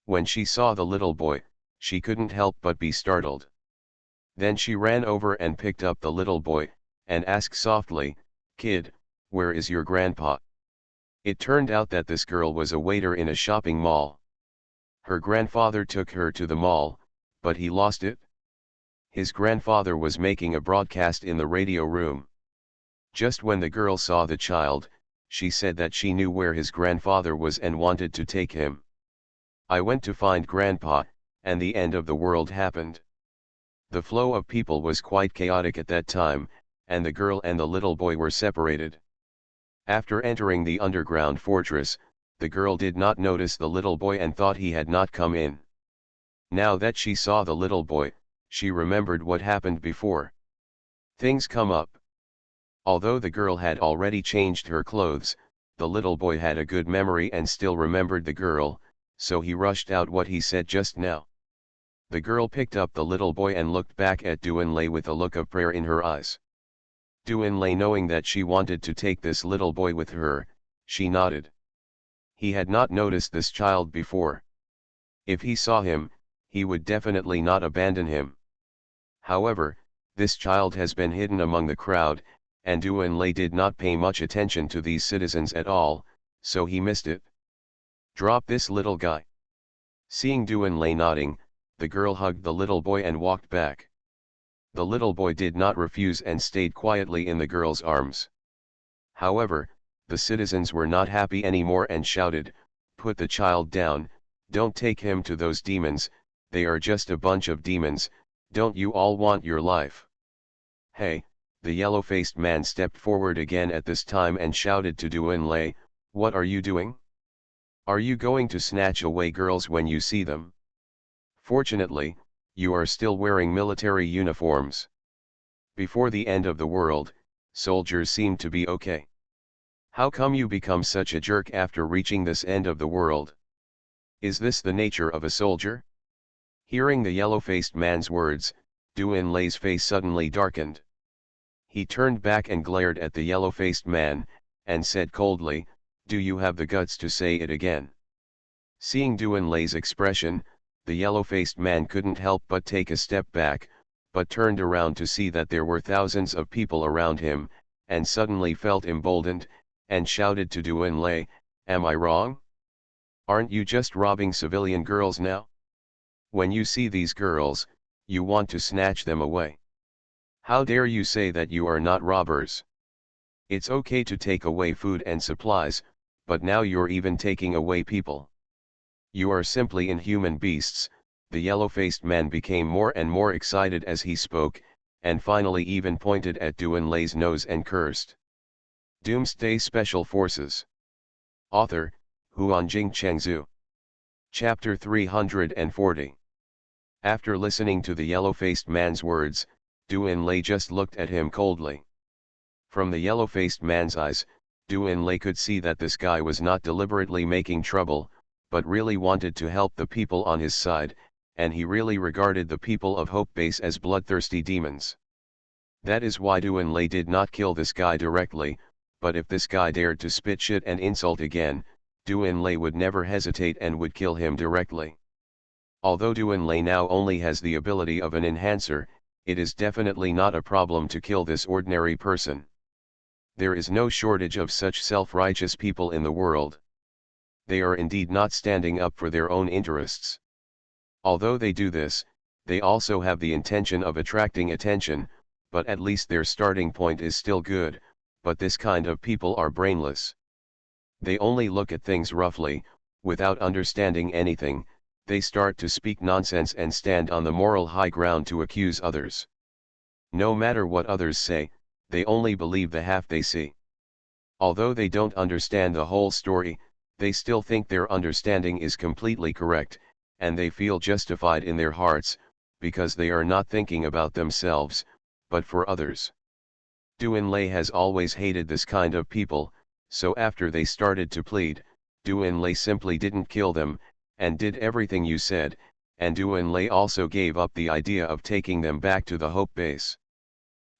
A: When she saw the little boy, she couldn't help but be startled. Then she ran over and picked up the little boy, and asked softly, "Kid, where is your grandpa?" It turned out that this girl was a waiter in a shopping mall. Her grandfather took her to the mall, but he lost it. His grandfather was making a broadcast in the radio room. Just when the girl saw the child, she said that she knew where his grandfather was and wanted to take him. I went to find Grandpa, and the end of the world happened. The flow of people was quite chaotic at that time, and the girl and the little boy were separated. After entering the underground fortress, the girl did not notice the little boy and thought he had not come in. Now that she saw the little boy, she remembered what happened before. Things come up. Although the girl had already changed her clothes, the little boy had a good memory and still remembered the girl, so he rushed out what he said just now. The girl picked up the little boy and looked back at Doomsday with a look of prayer in her eyes. Doomsday, knowing that she wanted to take this little boy with her, she nodded. He had not noticed this child before. If he saw him, he would definitely not abandon him. However, this child has been hidden among the crowd, and Doomsday did not pay much attention to these citizens at all, so he missed it. Drop this little guy. Seeing Doomsday nodding, the girl hugged the little boy and walked back. The little boy did not refuse and stayed quietly in the girl's arms. However, the citizens were not happy anymore and shouted, "Put the child down, don't take him to those demons, they are just a bunch of demons, don't you all want your life?" Hey, the yellow-faced man stepped forward again at this time and shouted to Doomsday, "What are you doing? Are you going to snatch away girls when you see them? Fortunately, you are still wearing military uniforms. Before the end of the world, soldiers seem to be okay. How come you become such a jerk after reaching this end of the world? Is this the nature of a soldier?" Hearing the yellow-faced man's words, Doomsday's face suddenly darkened. He turned back and glared at the yellow-faced man, and said coldly, "Do you have the guts to say it again?" Seeing Doomsday's expression, the yellow-faced man couldn't help but take a step back, but turned around to see that there were thousands of people around him, and suddenly felt emboldened, and shouted to Doomsday, "Am I wrong? Aren't you just robbing civilian girls now? When you see these girls, you want to snatch them away. How dare you say that you are not robbers? It's okay to take away food and supplies, but now you're even taking away people. You are simply inhuman beasts." The yellow-faced man became more and more excited as he spoke, and finally even pointed at Doomsday's nose and cursed. Doomsday Special Forces. Author, Huanjing Chengzhu. Chapter 340. After listening to the yellow-faced man's words, Doomsday just looked at him coldly. From the yellow-faced man's eyes, Doomsday could see that this guy was not deliberately making trouble, but really wanted to help the people on his side, and he really regarded the people of Hope Base as bloodthirsty demons. That is why Doomsday did not kill this guy directly, but if this guy dared to spit shit and insult again, Doomsday would never hesitate and would kill him directly. Although Doomsday now only has the ability of an enhancer, it is definitely not a problem to kill this ordinary person. There is no shortage of such self-righteous people in the world. They are indeed not standing up for their own interests. Although they do this, they also have the intention of attracting attention, but at least their starting point is still good, but this kind of people are brainless. They only look at things roughly, without understanding anything, they start to speak nonsense and stand on the moral high ground to accuse others. No matter what others say, they only believe the half they see. Although they don't understand the whole story, they still think their understanding is completely correct, and they feel justified in their hearts, because they are not thinking about themselves, but for others. Doomsday has always hated this kind of people, so after they started to plead, Doomsday simply didn't kill them, and did everything you said, and Doomsday also gave up the idea of taking them back to the Hope Base.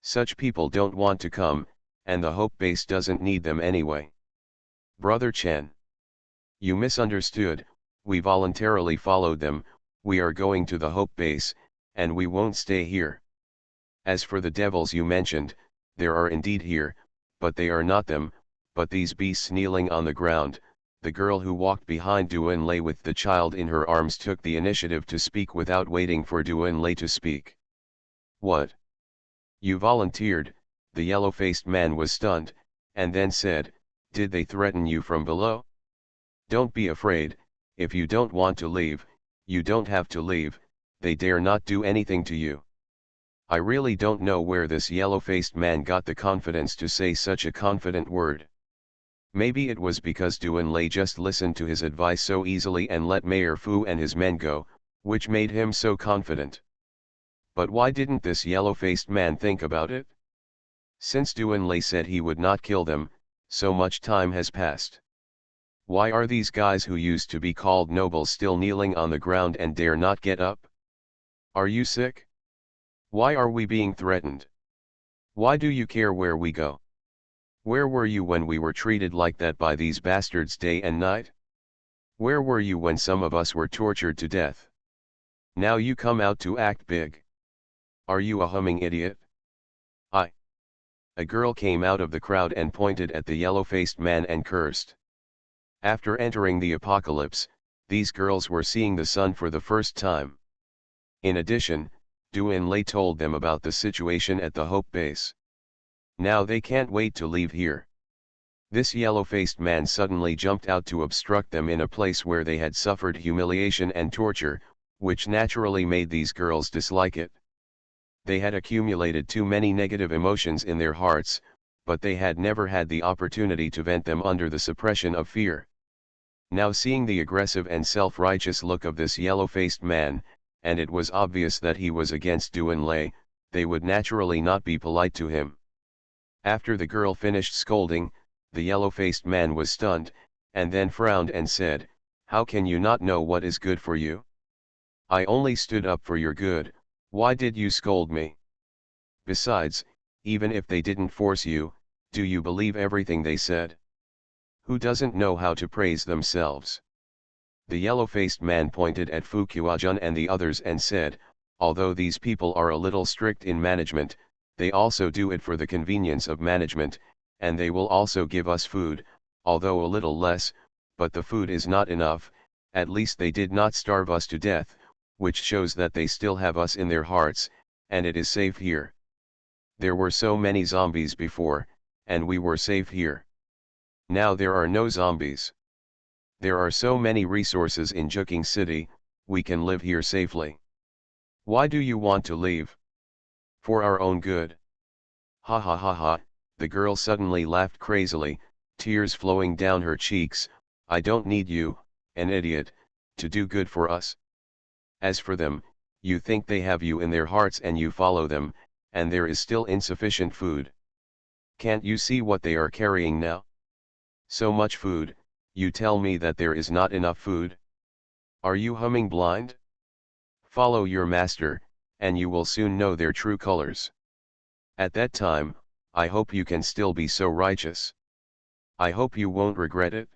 A: Such people don't want to come, and the Hope Base doesn't need them anyway. Brother Chen. You misunderstood, we voluntarily followed them, we are going to the Hope Base, and we won't stay here. As for the devils you mentioned, there are indeed here, but they are not them, but these beasts kneeling on the ground, The girl who walked behind Duanlei with the child in her arms took the initiative to speak without waiting for Duanlei to speak. "What? You volunteered?" The yellow-faced man was stunned, and then said, "Did they threaten you from below? Don't be afraid, if you don't want to leave, you don't have to leave, they dare not do anything to you." I really don't know where this yellow-faced man got the confidence to say such a confident word. Maybe it was because Duanlei just listened to his advice so easily and let Mayor Fu and his men go, which made him so confident. But why didn't this yellow-faced man think about it? Since Duanlei said he would not kill them, so much time has passed. Why are these guys who used to be called nobles still kneeling on the ground and dare not get up? Are you sick? Why are we being threatened? Why do you care where we go? Where were you when we were treated like that by these bastards day and night? Where were you when some of us were tortured to death? Now you come out to act big. Are you a humming idiot? A girl came out of the crowd and pointed at the yellow-faced man and cursed. After entering the apocalypse, these girls were seeing the sun for the first time. In addition, Duanlei told them about the situation at the Hope Base. Now they can't wait to leave here. This yellow-faced man suddenly jumped out to obstruct them in a place where they had suffered humiliation and torture, which naturally made these girls dislike it. They had accumulated too many negative emotions in their hearts, but they had never had the opportunity to vent them under the suppression of fear. Now seeing the aggressive and self-righteous look of this yellow-faced man, and it was obvious that he was against Duanlei, they would naturally not be polite to him. After the girl finished scolding, the yellow-faced man was stunned, and then frowned and said, "How can you not know what is good for you? I only stood up for your good, why did you scold me? Besides, even if they didn't force you, do you believe everything they said? Who doesn't know how to praise themselves?" The yellow-faced man pointed at Fu Qiujun and the others and said, "Although these people are a little strict in management, they also do it for the convenience of management, and they will also give us food, although a little less, but the food is not enough, at least they did not starve us to death, which shows that they still have us in their hearts, and it is safe here. There were so many zombies before, and we were safe here. Now there are no zombies. There are so many resources in Juking City, we can live here safely. Why do you want to leave? For our own good." Ha ha ha ha, the girl suddenly laughed crazily, tears flowing down her cheeks. "I don't need you, an idiot, to do good for us. As for them, you think they have you in their hearts and you follow them, and there is still insufficient food. Can't you see what they are carrying now? So much food, you tell me that there is not enough food? Are you humming blind? Follow your master, and you will soon know their true colors. At that time, I hope you can still be so righteous. I hope you won't regret it.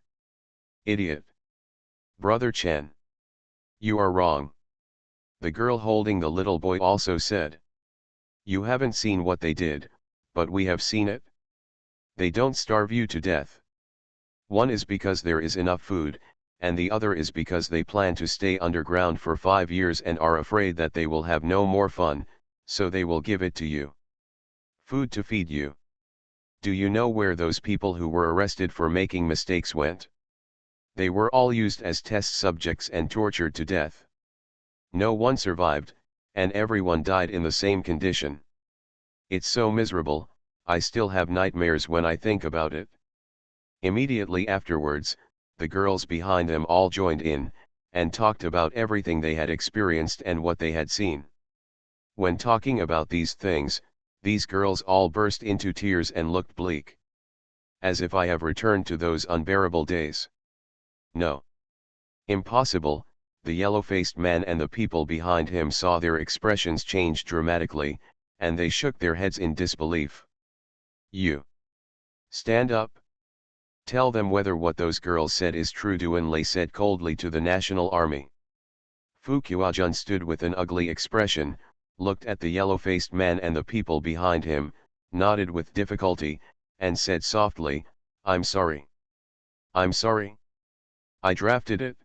A: Idiot. Brother Chen. You are wrong." The girl holding the little boy also said. "You haven't seen what they did, but we have seen it. They don't starve you to death. One is because there is enough food, and the other is because they plan to stay underground for 5 years and are afraid that they will have no more fun, so they will give it to you. Food to feed you. Do you know where those people who were arrested for making mistakes went? They were all used as test subjects and tortured to death. No one survived, and everyone died in the same condition. It's so miserable, I still have nightmares when I think about it." Immediately afterwards, the girls behind them all joined in, and talked about everything they had experienced and what they had seen. When talking about these things, these girls all burst into tears and looked bleak. As if I have returned to those unbearable days. No. Impossible. The yellow-faced man and the people behind him saw their expressions change dramatically, and they shook their heads in disbelief. "You. Stand up. Tell them whether what those girls said is true," Duanlei said coldly to the National Army. Fu Qiujun stood with an ugly expression, looked at the yellow-faced man and the people behind him, nodded with difficulty, and said softly, "I'm sorry. I'm sorry." I drafted it.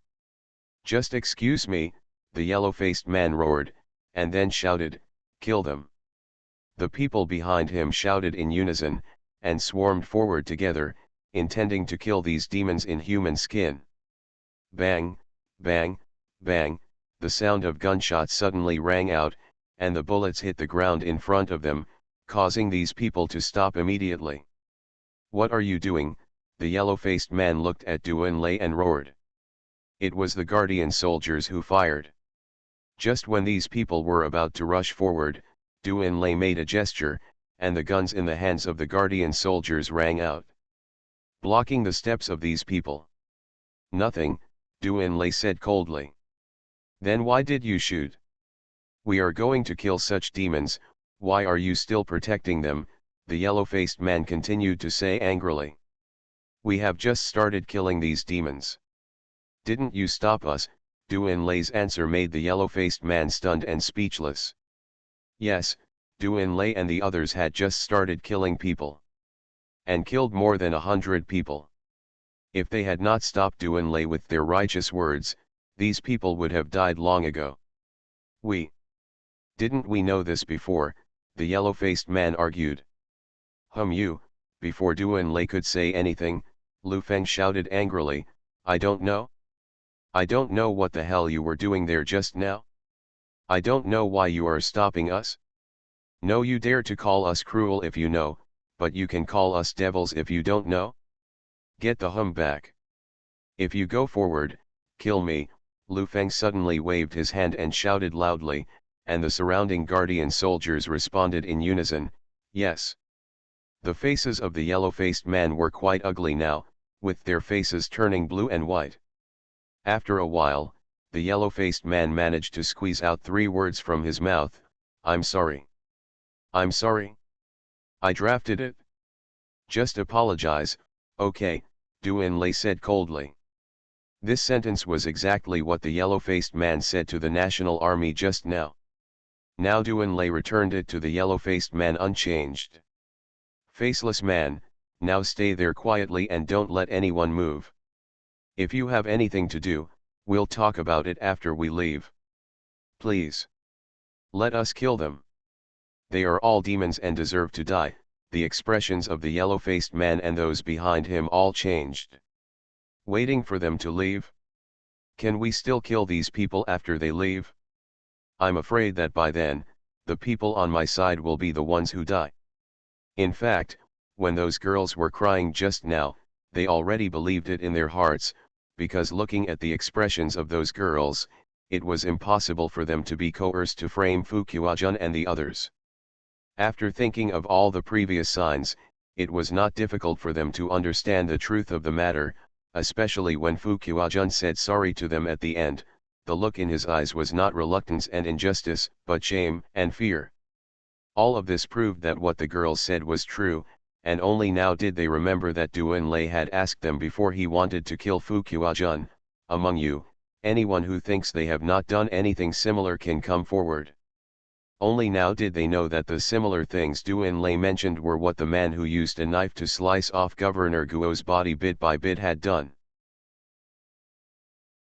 A: Just excuse me, the yellow-faced man roared, and then shouted, kill them. The people behind him shouted in unison, and swarmed forward together, intending to kill these demons in human skin. Bang, bang, bang, the sound of gunshots suddenly rang out, and the bullets hit the ground in front of them, causing these people to stop immediately. What are you doing? The yellow-faced man looked at Doomsday and roared. It was the Guardian soldiers who fired. Just when these people were about to rush forward, Doomsday made a gesture, and the guns in the hands of the Guardian soldiers rang out, blocking the steps of these people. Nothing, Doomsday said coldly. Then why did you shoot? We are going to kill such demons, why are you still protecting them? The yellow-faced man continued to say angrily. We have just started killing these demons. Didn't you stop us? Doomsday's answer made the yellow-faced man stunned and speechless. Yes, Doomsday and the others had just started killing people. And killed more than 100 people. If they had not stopped Doomsday with their righteous words, these people would have died long ago. Didn't we know this before? The yellow-faced man argued. You, before Doomsday could say anything, Lu Feng shouted angrily, I don't know. I don't know what the hell you were doing there just now. I don't know why you are stopping us. No, you dare to call us cruel if you know, but you can call us devils if you don't know. Get the hum back. If you go forward, kill me. Lu Feng suddenly waved his hand and shouted loudly, and the surrounding Guardian soldiers responded in unison, yes. The faces of the yellow-faced man were quite ugly now, with their faces turning blue and white. After a while, the yellow-faced man managed to squeeze out 3 words from his mouth, I'm sorry. I'm sorry. I drafted it. Just apologize, okay, Doomsday said coldly. This sentence was exactly what the yellow-faced man said to the National Army just now. Now Doomsday returned it to the yellow-faced man unchanged. Faceless man, now stay there quietly and don't let anyone move. If you have anything to do, we'll talk about it after we leave. Please. Let us kill them. They are all demons and deserve to die. The expressions of the yellow-faced man and those behind him all changed. Waiting for them to leave? Can we still kill these people after they leave? I'm afraid that by then, the people on my side will be the ones who die. In fact, when those girls were crying just now, they already believed it in their hearts, because looking at the expressions of those girls, it was impossible for them to be coerced to frame Fukuajun and the others. After thinking of all the previous signs, it was not difficult for them to understand the truth of the matter, especially when Fukuajun said sorry to them at the end. The look in his eyes was not reluctance and injustice, but shame and fear. All of this proved that what the girls said was true, and only now did they remember that Doomsday had asked them before he wanted to kill Fukuajun, among you, anyone who thinks they have not done anything similar can come forward. Only now did they know that the similar things Doomsday mentioned were what the man who used a knife to slice off Governor Guo's body bit by bit had done.